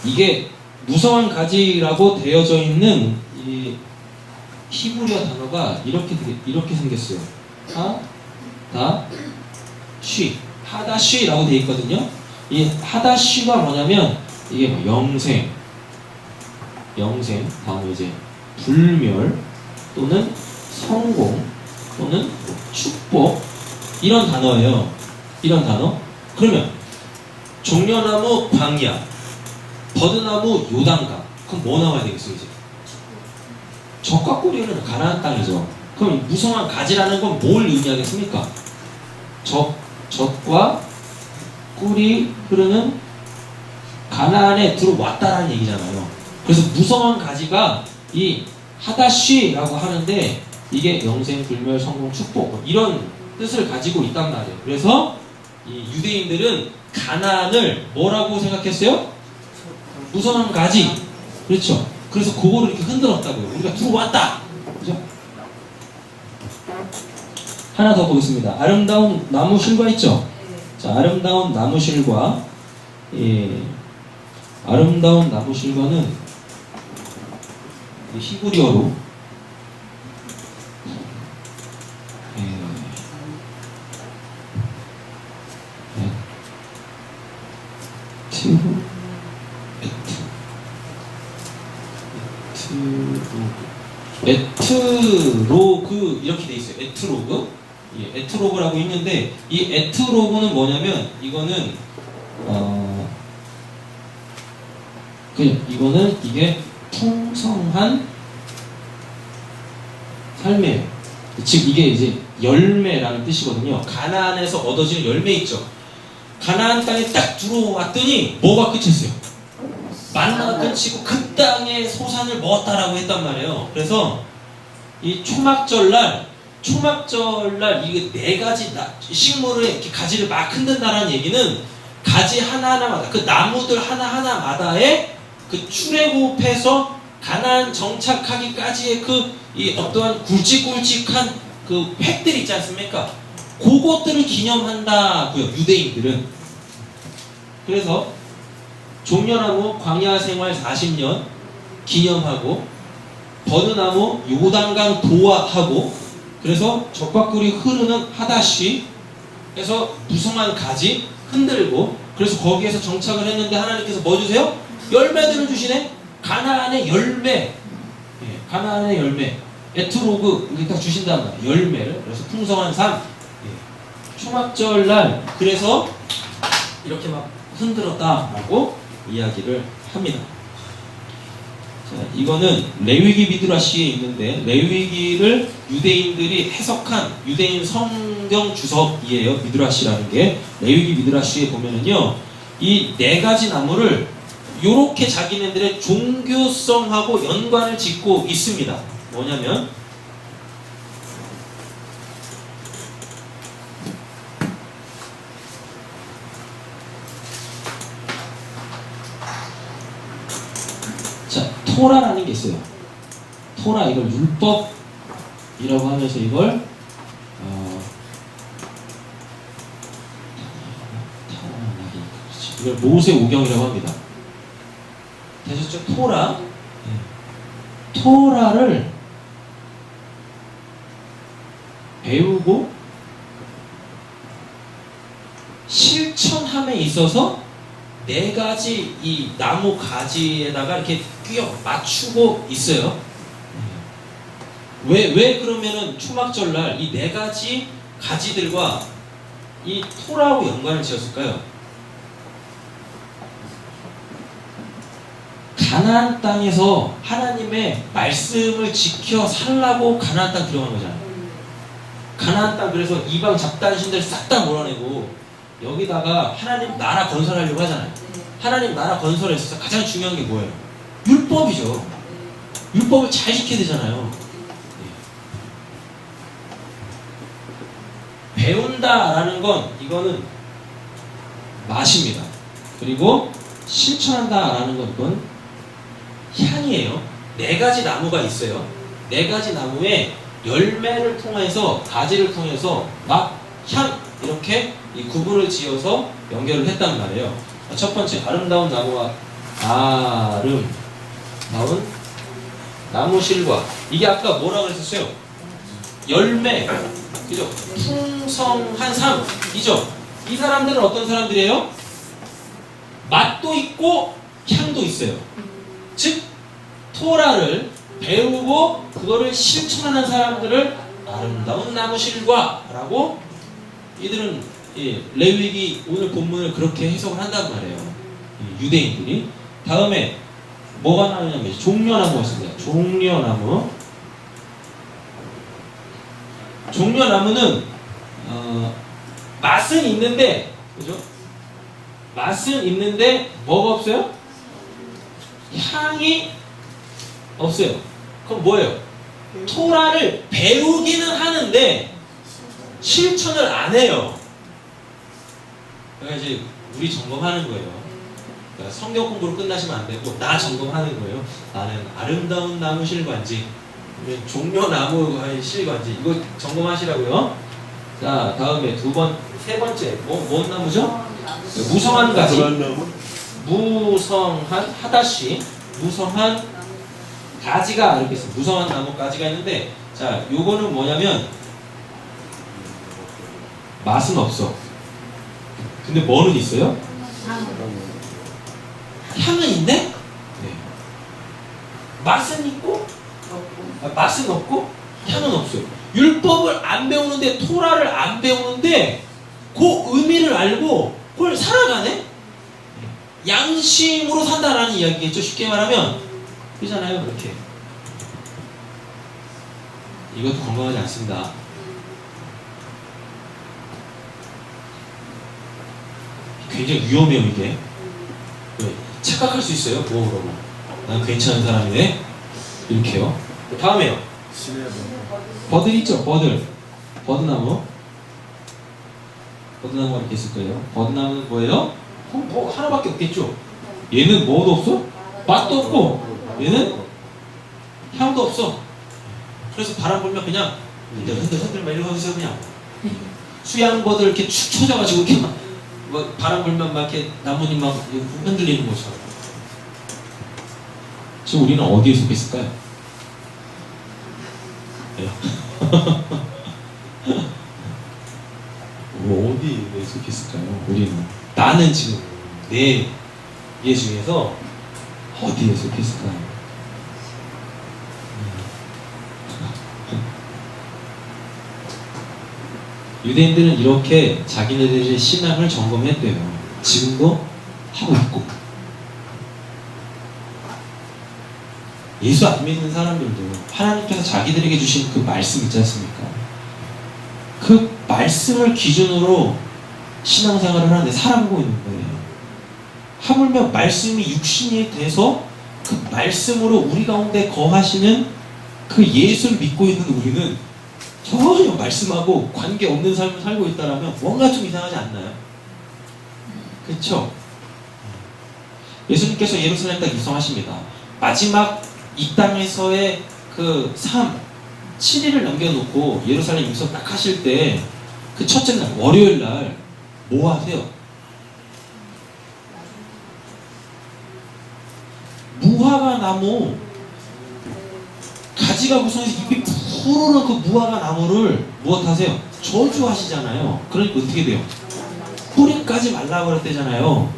이게 무성한 가지라고 되어져 있는 이 히브리어 단어가 이렇게 생겼어요. 하다쉬라고 되어 있거든요. 이 하다쉬가 뭐냐면 이게 뭐 영생, 다음에 이제 불멸 또는 성공 또는 축복 이런 단어예요. 이런 단어. 그러면 종려나무 광야, 버드나무 요단강. 그럼 뭐 나와야 되겠어요 이제? 적과 꿀이 흐르는 가나안 땅이죠. 그럼 무성한 가지라는 건 뭘 의미하겠습니까? 적과 꿀이 흐르는 가나안에 들어왔다라는 얘기잖아요. 그래서 무성한 가지가 이 하다쉬라고 하는데 이게 영생, 불멸, 성공, 축복 이런 뜻을 가지고 있단 말이에요. 그래서 이 유대인들은 가나안을 뭐라고 생각했어요? 무성한 가지. 그렇죠. 그래서 그거를 이렇게 흔들었다고요. 우리가 들어왔다. 그죠? 하나 더 보겠습니다. 아름다운 나무실과 있죠? 자, 아름다운 나무실과 아름다운 나무실과는 히브리어로 에트로그 이렇게 돼 있어요. 에트로그. 예, 에트로그라고 있는데 이 에트로그는 뭐냐면 이거는 이거는 이게 풍성한 삶이에요. 즉 이게 이제 열매라는 뜻이거든요. 가나안에서 얻어지는 열매 있죠. 가나안 땅에 딱 들어왔더니 뭐가 끝이었어요? 만나가 끝이고 그 땅에 소산을 먹었다라고 했단 말이에요. 그래서 이 초막절날 이게 네 가지 식물을 이렇게 가지를 막 흔든다라는 얘기는 가지 하나하나마다 그 나무들 하나하나마다의 그 출애굽해서 가나안 정착하기까지의 이 어떠한 굵직굵직한 그 획들 있지 않습니까? 그것들을 기념한다고요. 유대인들은. 그래서 종려나무 광야 생활 40년 기념하고 버드나무 요단강 도화하고 그래서 적과 꿀이 흐르는 하다시 해서 무성한 가지 흔들고 그래서 거기에서 정착을 했는데 하나님께서 뭐 주세요? 열매들을 주시네. 가나안의 열매. 가나안의 열매. 에트로그 이렇게 딱 주신단 말이에요. 열매를. 그래서 풍성한 삶. 초막절날 그래서 이렇게 막 흔들었다라고 이야기를 합니다. 자, 이거는 레위기 미드라시에 있는데 레위기를 유대인들이 해석한 유대인 성경 주석이에요. 미드라시라는 게 레위기 미드라시에 보면은요 이 네 가지 나무를 요렇게 자기네들의 종교성하고 연관을 짓고 있습니다. 뭐냐면 자, 토라라는 게 있어요. 토라 이걸 율법이라고 하면서 이걸 이걸 모세오경이라고 합니다. 되셨죠? 토라. 토라를 배우고 실천함에 있어서 네 가지 이 나무 가지에다가 이렇게 끼워 맞추고 있어요. 왜 그러면은 초막절날 이 네 가지 가지들과 이 토라하고 연관을 지었을까요? 가나안 땅에서 하나님의 말씀을 지켜 살라고 가나안 땅 들어간 거잖아요. 가나안 땅 그래서 이방 잡단신들 싹 다 몰아내고 여기다가 하나님 나라 건설하려고 하잖아요. 하나님 나라 건설에서 가장 중요한 게 뭐예요? 율법이죠. 율법을 잘 지켜야 되잖아요. 배운다라는 건 이거는 맛입니다. 그리고 실천한다라는 건 이건 향이에요. 4가지 나무가 있어요. 4가지 나무에 열매를 통해서 가지를 통해서 막 향 이렇게 이 구분을 지어서 연결을 했단 말이에요. 첫 번째 아름다운 나무와 아름다운 나무실과 이게 아까 뭐라 그랬었어요? 열매, 그죠? 풍성한 삶이죠. 이 사람들은 어떤 사람들이에요? 맛도 있고 향도 있어요. 즉 토라를 배우고 그거를 실천하는 사람들을 아름다운 나무실과 라고 이들은 레위기 오늘 본문을 그렇게 해석을 한단 말이에요. 유대인들이. 다음에 뭐가 나오냐면 종려나무가 있습니다. 종려나무. 종려나무는 맛은 있는데, 그죠? 맛은 있는데 뭐가 없어요? 향이 없어요. 그럼 뭐예요? 토라를 배우기는 하는데 실천을 안 해요. 그러니까 이제 우리 점검하는 거예요. 그러니까 성경 공부로 끝나시면 안 되고 나 점검하는 거예요. 나는 아름다운 나무 실관지 종려나무의 실관지 이거 점검하시라고요. 자 다음에 세 번째 뭔 나무죠? 무성한 가지. 무성한 하다시 무성한 가지가 이렇게 있어요. 무성한 나무 가지가 있는데 자 요거는 뭐냐면 맛은 없어. 근데 뭐는 있어요? 향은 있네? 네. 맛은 있고 맛은 없고 향은 없어요. 율법을 안 배우는데 토라를 안 배우는데 그 의미를 알고 그걸 살아가네? 양심으로 산다라는 이야기겠죠. 쉽게 말하면 그러잖아요. 그렇게 이것도 건강하지 않습니다. 굉장히 위험해요. 이게 왜? 착각할 수 있어요. 그러고 난 괜찮은 사람이네 이렇게요. 다음에요. 버들 있죠. 버드나무가 이렇게 있을 거예요. 버드나무는 뭐예요? 뭐 하나밖에 없겠죠. 얘는 뭐도 없어? 맛도 없고 얘는 향도 없어. 그래서 바람 불면 그냥 흔들 막 이러고 하면서 그냥 수양버들 이렇게 축 처져가지고 이렇게 막 바람 불면 막 이렇게 나뭇잎 막 흔들리는 것처럼. 지금 우리는 어디에 속했을까요? 네. 어디에 속했을까요? 우리는 나는 지금 내 예 중에서 어디에 속했을까요? 유대인들은 이렇게 자기네들의 신앙을 점검했대요. 지금도 하고 있고. 예수 안 믿는 사람들도 하나님께서 자기들에게 주신 그 말씀 있지 않습니까? 그 말씀을 기준으로 신앙생활을 하는데 살아가고 있는 거예요. 하물며 말씀이 육신이 돼서 그 말씀으로 우리 가운데 거하시는 그 예수를 믿고 있는 우리는 전혀 말씀하고 관계없는 삶을 살고 있다면 뭔가 좀 이상하지 않나요? 그렇죠? 예수님께서 예루살렘 땅 입성하십니다. 마지막 이 땅에서의 그 삶 7일을 남겨놓고 예루살렘 입성 딱 하실 때 그 첫째 날 월요일 날 뭐 하세요? 무화과 나무 가지가 무성해서 입이 푸르는 그 무화과 나무를 무엇 하세요? 저주하시잖아요. 그러니까 어떻게 돼요? 뿌리까지 말라고 그랬대잖아요.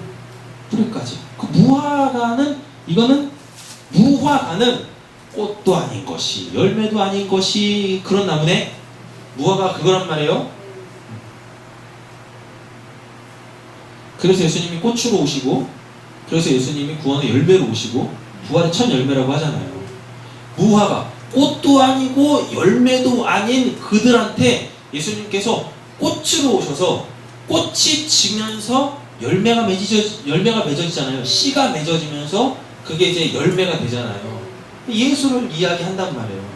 뿌리까지. 그 무화과는 이거는 무화과는 꽃도 아닌 것이 열매도 아닌 것이 그런 나무네. 무화과 그거란 말이에요. 그래서 예수님이 꽃으로 오시고 그래서 예수님이 구원의 열매로 오시고 부활의 첫 열매라고 하잖아요. 무화과, 꽃도 아니고 열매도 아닌 그들한테 예수님께서 꽃으로 오셔서 꽃이 지면서 열매가 맺어지잖아요. 씨가 맺어지면서 그게 이제 열매가 되잖아요. 예수를 이야기한단 말이에요.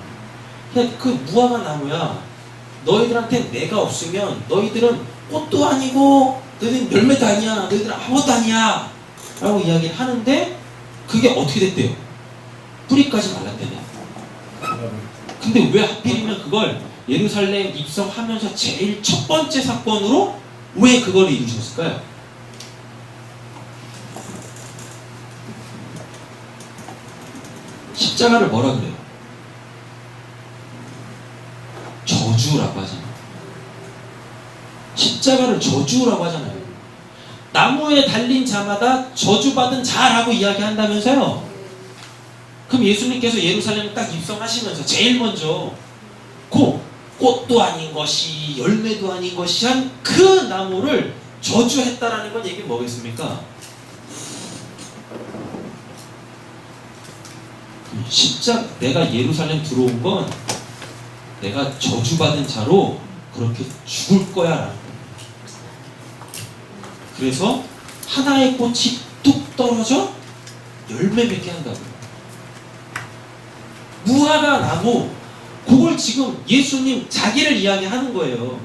그 무화과 나무야, 너희들한테 내가 없으면 너희들은 꽃도 아니고 너희들은 열매도 아니야, 너희들은 아무것도 아니야 라고 이야기를 하는데 그게 어떻게 됐대요? 뿌리까지 말랐대요. 근데 왜 하필이면 그걸 예루살렘 입성하면서 제일 첫 번째 사건으로 왜 그걸 이루셨을까요? 십자가를 뭐라 그래요? 저주라고 하잖아요. 십자가를 저주라고 하잖아요. 나무에 달린 자마다 저주받은 자라고 이야기한다면서요. 그럼 예수님께서 예루살렘에 딱 입성하시면서 제일 먼저 그 꽃도 아닌 것이 열매도 아닌 것이 한 그 나무를 저주했다라는 건 얘기 뭐겠습니까? 내가 예루살렘 들어온 건 내가 저주받은 자로 그렇게 죽을 거야 라는 거예요. 그래서 하나의 꽃이 뚝 떨어져 열매 맺게 한다고요. 무화과 나무, 그걸 지금 예수님 자기를 이야기하는 거예요.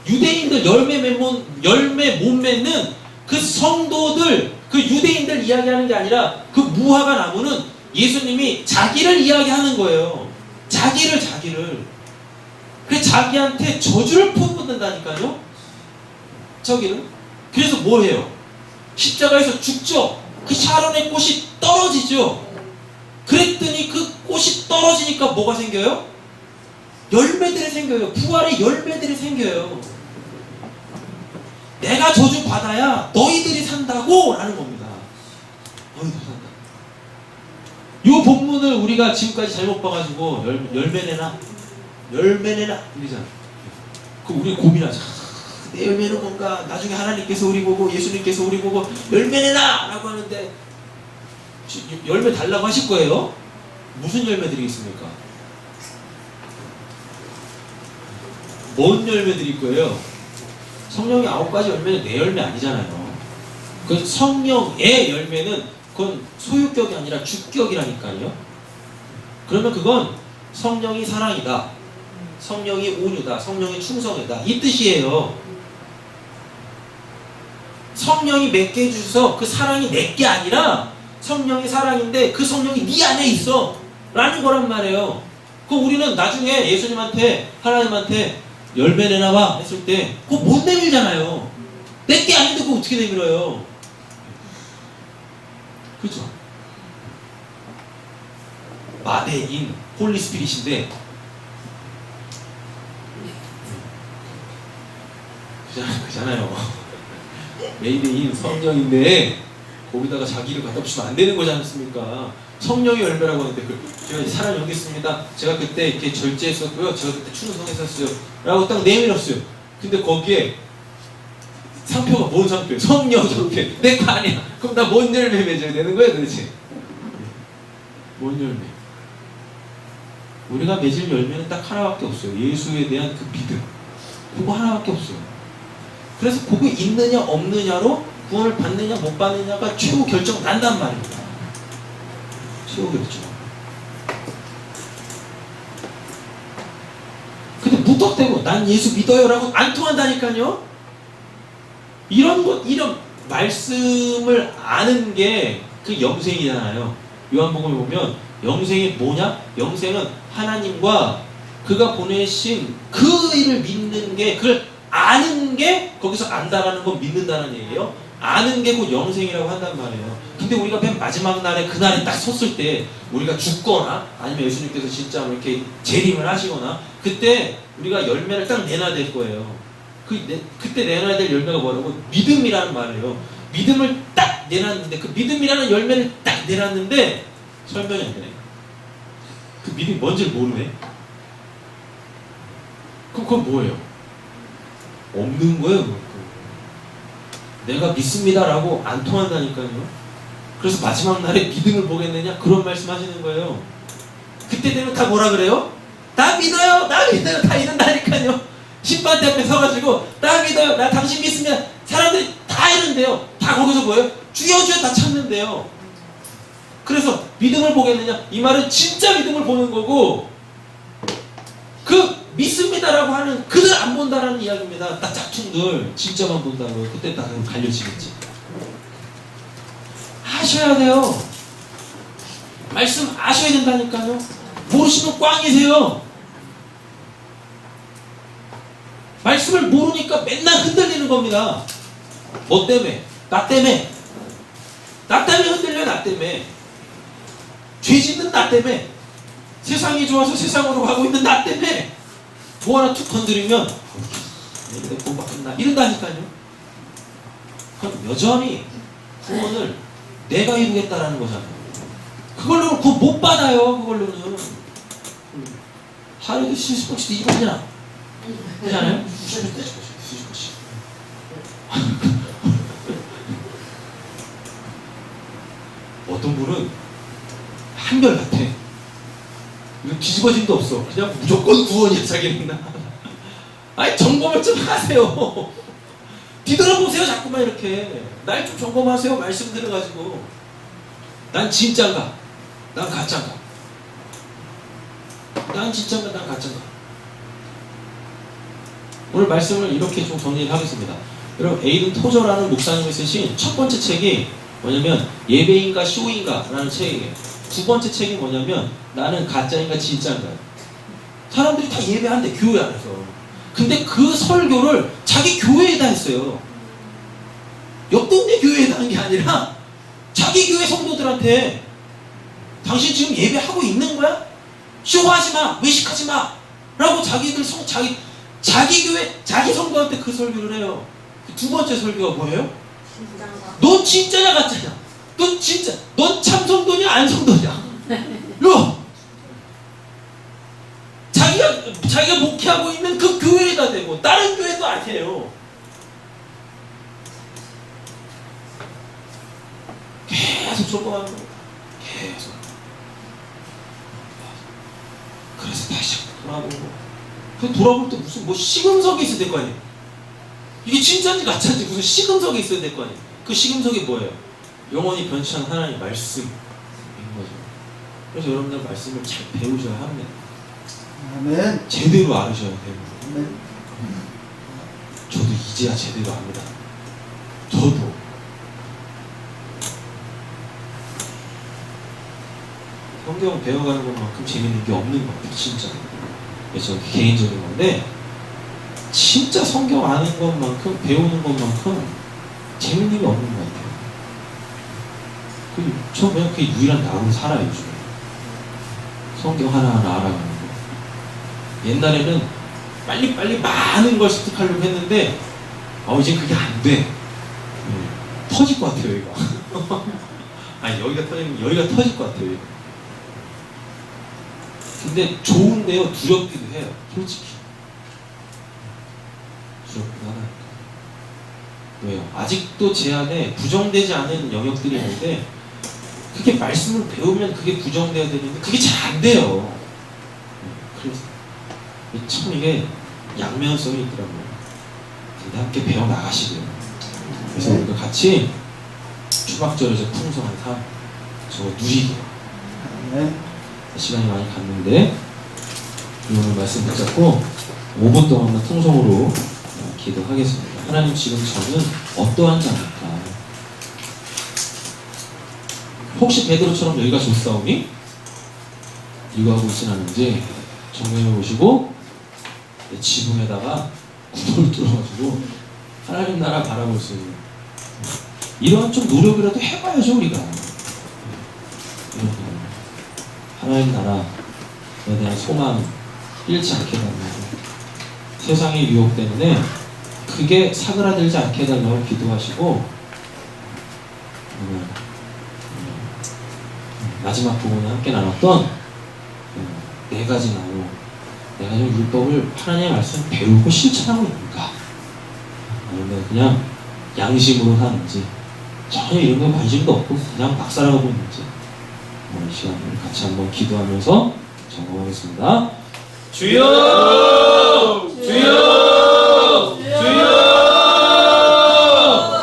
유대인들 열매 못 맺는 그 성도들, 그 유대인들 이야기하는 게 아니라 그 무화과 나무는 예수님이 자기를 이야기하는 거예요. 자기를. 그래서 자기한테 저주를 퍼붓는다니까요. 저기는. 그래서 뭐 해요? 십자가에서 죽죠. 그 샤론의 꽃이 떨어지죠. 그랬더니 그 꽃이 떨어지니까 뭐가 생겨요? 열매들이 생겨요. 부활의 열매들이 생겨요. 내가 저주 받아야 너희들이 산다고 라는 겁니다. 너희들 산다. 이 본문을 우리가 지금까지 잘못 봐가지고 열매 내나 이러잖아. 그 우리 고민하자. 내 열매는 뭔가 나중에 하나님께서 우리 보고 예수님께서 우리 보고 열매 내나 라고 하는데 열매 달라고 하실 거예요. 무슨 열매 드리겠습니까? 뭔 열매 드릴 거예요? 성령의 9가지 열매는 내 열매 아니잖아요. 그 성령의 열매는 그건 소유격이 아니라 주격이라니까요. 그러면 그건 성령이 사랑이다, 성령이 온유다, 성령이 충성이다 이 뜻이에요. 성령이 맺게 해주셔서 그 사랑이 내게 아니라 성령이 사랑인데 그 성령이 네 안에 있어 라는 거란 말이에요. 그 우리는 나중에 예수님한테 하나님한테 열매 내놔봐 했을 때 그거 못 내밀잖아요. 내게 아닌데 그거 어떻게 내밀어요? 그렇죠? 마대인 홀리 스피릿인데 그잖아요. 메이드인 성령인데 거기다가 자기를 갖다 붙이면 안 되는 거지 않습니까? 성령의 열매라고 하는데 제가 사람 여기 있습니다. 제가 그때 이렇게 절제했었고요. 제가 그때 충성했었어요. 라고 딱 내밀었어요. 근데 거기에 상표가 뭔 상표예요? 성령 상표. 내 거 아니야. 그럼 나 뭔 열매 맺어야 되는 거예요 도대체? 뭔 열매? 우리가 맺을 열매는 딱 하나밖에 없어요. 예수에 대한 그 믿음. 그거 하나밖에 없어요. 그래서 그거 있느냐 없느냐로 구원을 받느냐 못 받느냐가 최후 결정 난단 말입니다. 최후 결정. 근데 무턱대고 난 예수 믿어요 라고 안 통한다니까요. 이런 말씀을 아는 게 그 영생이잖아요. 요한복음에 보면 영생이 뭐냐? 영생은 하나님과 그가 보내신 그 일을 믿는 게, 그걸 아는 게, 거기서 안다라는 건 믿는다는 얘기예요. 아는 게 곧 영생이라고 한단 말이에요. 근데 우리가 맨 마지막 날에 그날에 딱 섰을 때 우리가 죽거나 아니면 예수님께서 진짜 이렇게 재림을 하시거나 그때 우리가 열매를 딱 내놔야 될 거예요. 그때 내놔야 될 열매가 뭐라고? 믿음이라는 말이에요. 믿음을 딱 내놨는데 그 믿음이라는 열매를 딱 내놨는데 설명이 안 되네. 그 믿음이 뭔지를 모르네. 그럼 그건 뭐예요? 없는 거예요. 내가 믿습니다라고 안 통한다니까요. 그래서 마지막 날에 믿음을 보겠느냐? 그런 말씀 하시는 거예요. 그때 되면 다 뭐라 그래요? 나 믿어요! 나 믿어요! 다 이런다니까요. 심판대 앞에 서가지고 나 믿어요! 나 당신 믿으면 사람들이 다 이런데요. 다 거기서 뭐예요? 주여 주여 다 찾는데요. 그래서 믿음을 보겠느냐? 이 말은 진짜 믿음을 보는 거고, 그 믿습니다라고 하는 그들 안 본다라는 이야기입니다. 딱 짝퉁들 진짜만 본다고. 그때 다 갈려지겠지. 아셔야 돼요. 말씀 아셔야 된다니까요. 모르시면 꽝이세요. 말씀을 모르니까 맨날 흔들리는 겁니다. 뭐 때문에? 나 때문에. 나 때문에 흔들려. 나 때문에. 죄 짓는 나 때문에. 세상이 좋아서 세상으로 가고 있는 나 때문에. 뭐 하나 툭 건드리면 내 돈 받겠나 이런다니까요. 그럼 여전히 구원을 내가 이루겠다라는 거잖아요. 그걸로는 그거 못 받아요. 그걸로는 하루에도 수십억씩 뒤집어지나 그러잖아요. 수십억씩 어떤 분은 한결같아. 이거 뒤집어짐도 없어. 그냥 무조건 구원이야 자기는. 아니 점검을 좀 하세요. 뒤돌아보세요. 자꾸만 이렇게. 날 좀 점검하세요. 말씀 들어가지고. 난 진짠가? 난 가짠가? 난 진짠가? 난 가짠가? 오늘 말씀을 이렇게 좀 정리를 하겠습니다. 여러분 에이든 토저라는 목사님이 쓰신 첫 번째 책이 뭐냐면 예배인가 쇼인가 라는 책이에요. 두 번째 책이 뭐냐면 나는 가짜인가 진짜인가요. 사람들이 다 예배한대 교회 안에서. 근데 그 설교를 자기 교회에다 했어요. 옆 동네 교회에다 한 게 아니라 자기 교회 성도들한테 당신 지금 예배하고 있는 거야? 쇼하지 마, 외식하지 마 라고 자기들 자기 교회 자기 성도한테 그 설교를 해요. 두 번째 설교가 뭐예요? 너 진짜냐 가짜냐? 넌 진짜, 넌 참 성도냐 안 성도냐? 요 자기가 목회하고 있는 그 교회에다 대고 다른 교회도 아니에요. 계속 점검하는 거예요. 계속. 그래서 다시 돌아보고. 그 돌아볼 때 무슨 뭐 시금석이 있어야 될 거 아니에요. 이게 진짜인지 가짜인지 무슨 시금석이 있어야 될 거 아니에요. 그 시금석이 뭐예요? 영원히 변치 않은 하나님의 말씀인 거죠. 그래서 여러분들 말씀을 잘 배우셔야 합니다. 아멘. 제대로 알으셔야 돼요. 아멘. 저도 이제야 제대로 압니다. 저도. 성경 배워가는 것만큼 재밌는 게 없는 것 같아요. 진짜. 그래서 개인적인 건데 진짜 성경 아는 것만큼 배우는 것만큼 재밌는 게 없는 것 같아요. 저 그냥 그게 유일한 낙으로 살아요. 요즘에. 성경 하나하나 알아가는 거. 옛날에는 빨리빨리 많은 걸 습득하려고 했는데 이제 그게 안 돼. 터질 것 같아요. 여기가. 아니 여기가 터질 것 같아요. 여기가. 근데 좋은데요. 두렵기도 해요. 솔직히. 두렵기도 하다니까. 왜요? 아직도 제 안에 부정되지 않은 영역들이 있는데 그게 말씀을 배우면 그게 부정돼야 되는데 그게 잘 안 돼요. 그래서 참 이게 양면성이 있더라고요. 근데 함께 배워나가시고요. 그래서 우리가 같이 추박절에서 풍성한 삶 저거 누리게 시간이 많이 갔는데 오늘 말씀 붙잡고 5분 동안만 통성으로 기도하겠습니다. 하나님 지금 저는 어떠한 자입니까? 혹시 베드로처럼 여기가 좋사오니? 이거하고 있진 않은지 정면에 보시고 내 지붕에다가 구멍을 뚫어가지고 하나님 나라 바라볼 수 있는 이러한 좀 노력이라도 해봐야죠 우리가. 하나님 나라에 대한 소망 잃지 않게 해달라고, 세상의 유혹 때문에 그게 사그라들지 않게 해달라고 기도하시고 마지막 부분에 함께 나눴던 네 가지 나로 내가 좀 율법을 하나님의 말씀을 배우고 실천하고 있는가, 아니면 그냥 양심으로 하는지 전혀 이런 거 관심도 없고 그냥 박사라고 보는 거지. 이 시간 우리 같이 한번 기도하면서 점검하겠습니다. 주여! 주여! 주여!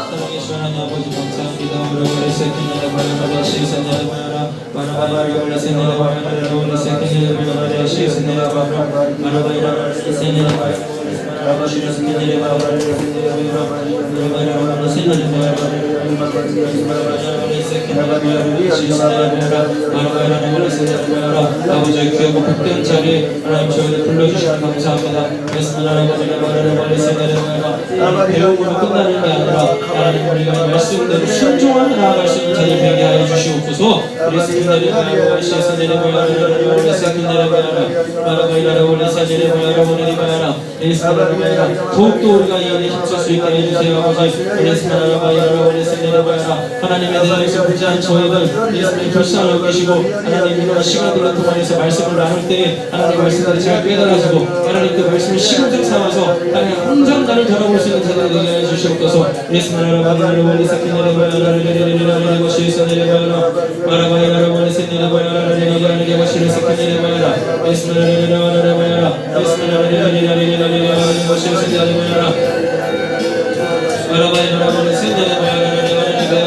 사랑의 하나님 아버지 감사합니다. 우리 새끼들의 바라바라 시선을 바라라 바라바라 세네라 바라바라 우리 새끼들의 바라바라 시선을 바라라 바라바라 세네라 바라바라 시선을 바라라 바라바라 세네라 바라라 아버지의 귀하고 복된 자리에 하나님 저희를 불러주시면 감사합니다. 배움으로 끝나는 게 아니라 하나님 우리가 말씀대로 순종하며 나아갈 수 있는 자리 되게 하여 주시옵소서. 더욱더 우리가 이 일에 힘쓸 수 있게 해주세요. 아버지 하나님에 대해서 부지한 저희들 예수님의 불쌍을 여기시고 하나님 이런 시간들을 통해서 말씀을 나눌 때 하나님 말씀을 잘 깨달아지고 하나님 그 말씀을 시금석 삼아서 하나님 항상 나를 돌아볼 수 있는 자들이 되게 해주시옵소서. 예수님의 바라바리 새끼들의 바라바리 것이 내려바라 바라바리 바라바리 새끼들의 바라바리 것이 새끼들의 바라 예수님의 바라바라 예수님의 바라바리 것이 새끼들의 바라 바라바리 바라바리 새끼들의 바라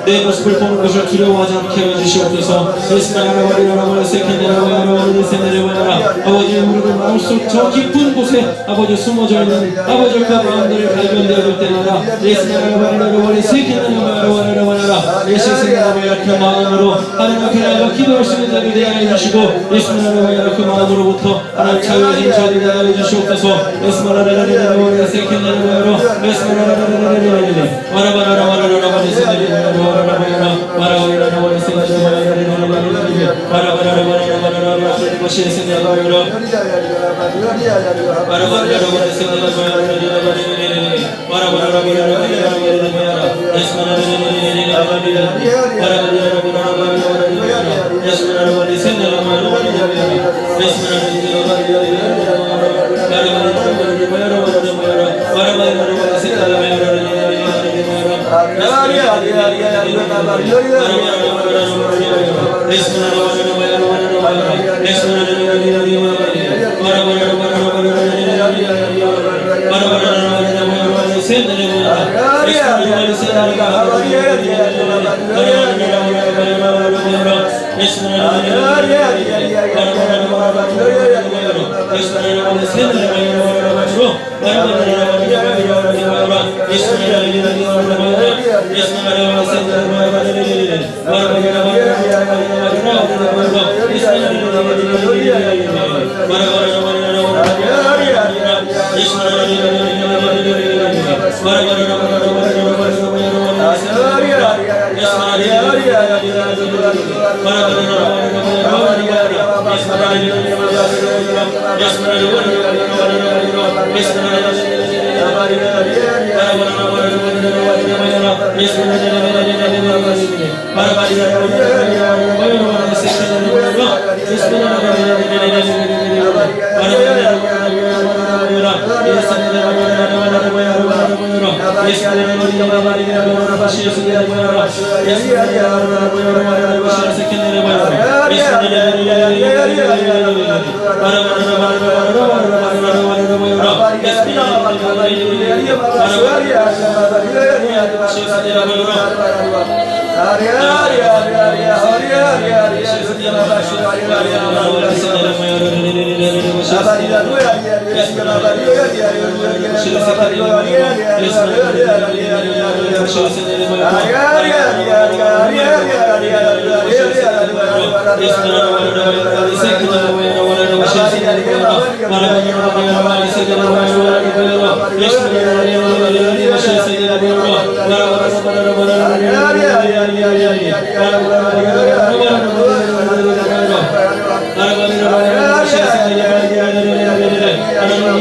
내 모습을 보는 것을 두려워하지 않게 해주시옵소서. 아버지 우리를 마음속 저 깊은 곳에 아버지 숨어져 있는 아버지 그 마음들을 발견되어줄 때마다 그 마음으로 하나님 앞에 나가 기도할 수 있는 자들이 되게 해주시고 그 마음으로부터 하나님 자유해진 자들이 되게 해주시옵소서.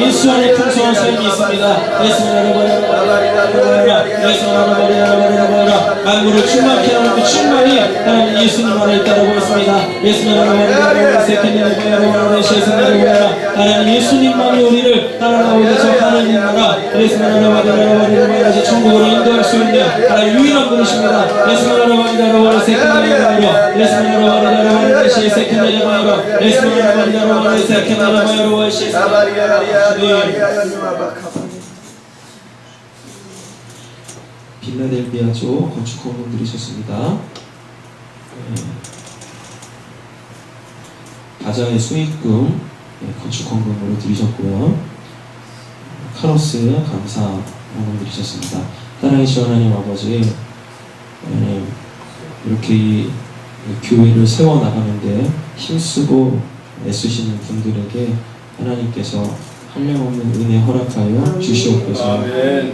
예수 안에 풍성한 삶이 있습니다. 만물을 충만케 하는 그 충만이 하나님 예수님 안에 있다고 했습니다. 하나님 예수님만이 우리를 하나님께서 하나님 나라 천국으로 인도할 수 있는 하나님 유일한 분이십니다. 빌라델비아주 건축 헌금 드리셨습니다. 바자의 수익금 건축 헌금으로 드리셨고요. 카로스 감사 헌금 드리셨습니다. 사랑하신 하나님 아버지, 이렇게 이 교회를 세워나가는데 힘쓰고 애쓰시는 분들에게 하나님께서 한량없는 은혜 허락하여 주시옵소서.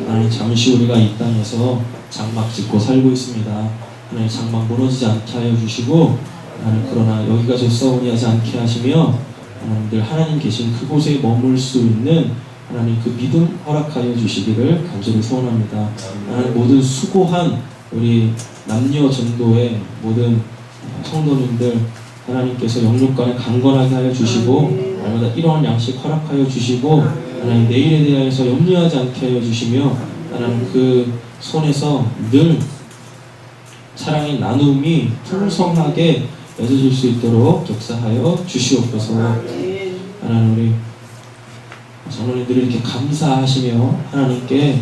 하나님, 잠시 우리가 이 땅에서 장막 짓고 살고 있습니다. 하나님, 장막 무너지지 않게 하여 주시고, 하나님, 그러나 여기가 젖사오니 하지 않게 하시며, 하나님들 하나님 계신 그곳에 머물 수 있는 하나님 그 믿음 허락하여 주시기를 간절히 소원합니다. 하나님, 모든 수고한 우리 남녀 전도의 모든 성도님들 하나님께서 영육간에 강건하게 하여 주시고, 날마다 일용할 양식 허락하여 주시고, 하나님 내일에 대하여서 염려하지 않게 하여 주시며, 하나님 그 손에서 늘 사랑의 나눔이 풍성하게 맺어질 수 있도록 역사하여 주시옵소서. 하나님, 우리 장로님들이 이렇게 감사하시며 하나님께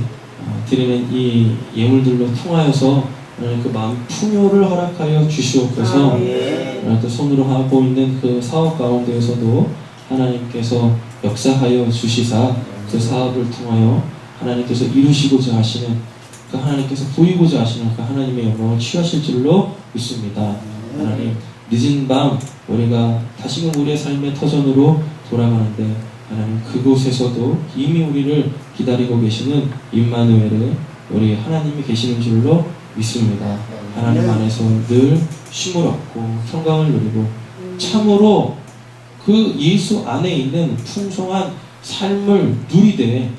드리는 이 예물들로 통하여서 하나님 그 마음 풍요를 허락하여 주시옵소서. 하나님 또 손으로 하고 있는 그 사업 가운데에서도 하나님께서 역사하여 주시사 그 사업을 통하여 하나님께서 이루시고자 하시는 그 하나님께서 보이고자 하시는 그 하나님의 영광을 취하실 줄로 믿습니다. 하나님, 늦은 밤 우리가 다시금 우리의 삶의 터전으로 돌아가는데 하나님 그곳에서도 이미 우리를 기다리고 계시는 임마누엘의 우리 하나님이 계시는 줄로 믿습니다. 하나님 안에서 늘 쉼을 얻고 평강을 누리고 참으로 그 예수 안에 있는 풍성한 삶을 누리되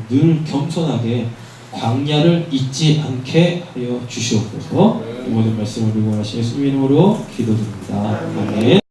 늘 겸손하게 광야를 잊지 않게 하여 주시옵소서. 이 모든 말씀을 원하시는 예수님 이름으로 기도드립니다. 아멘.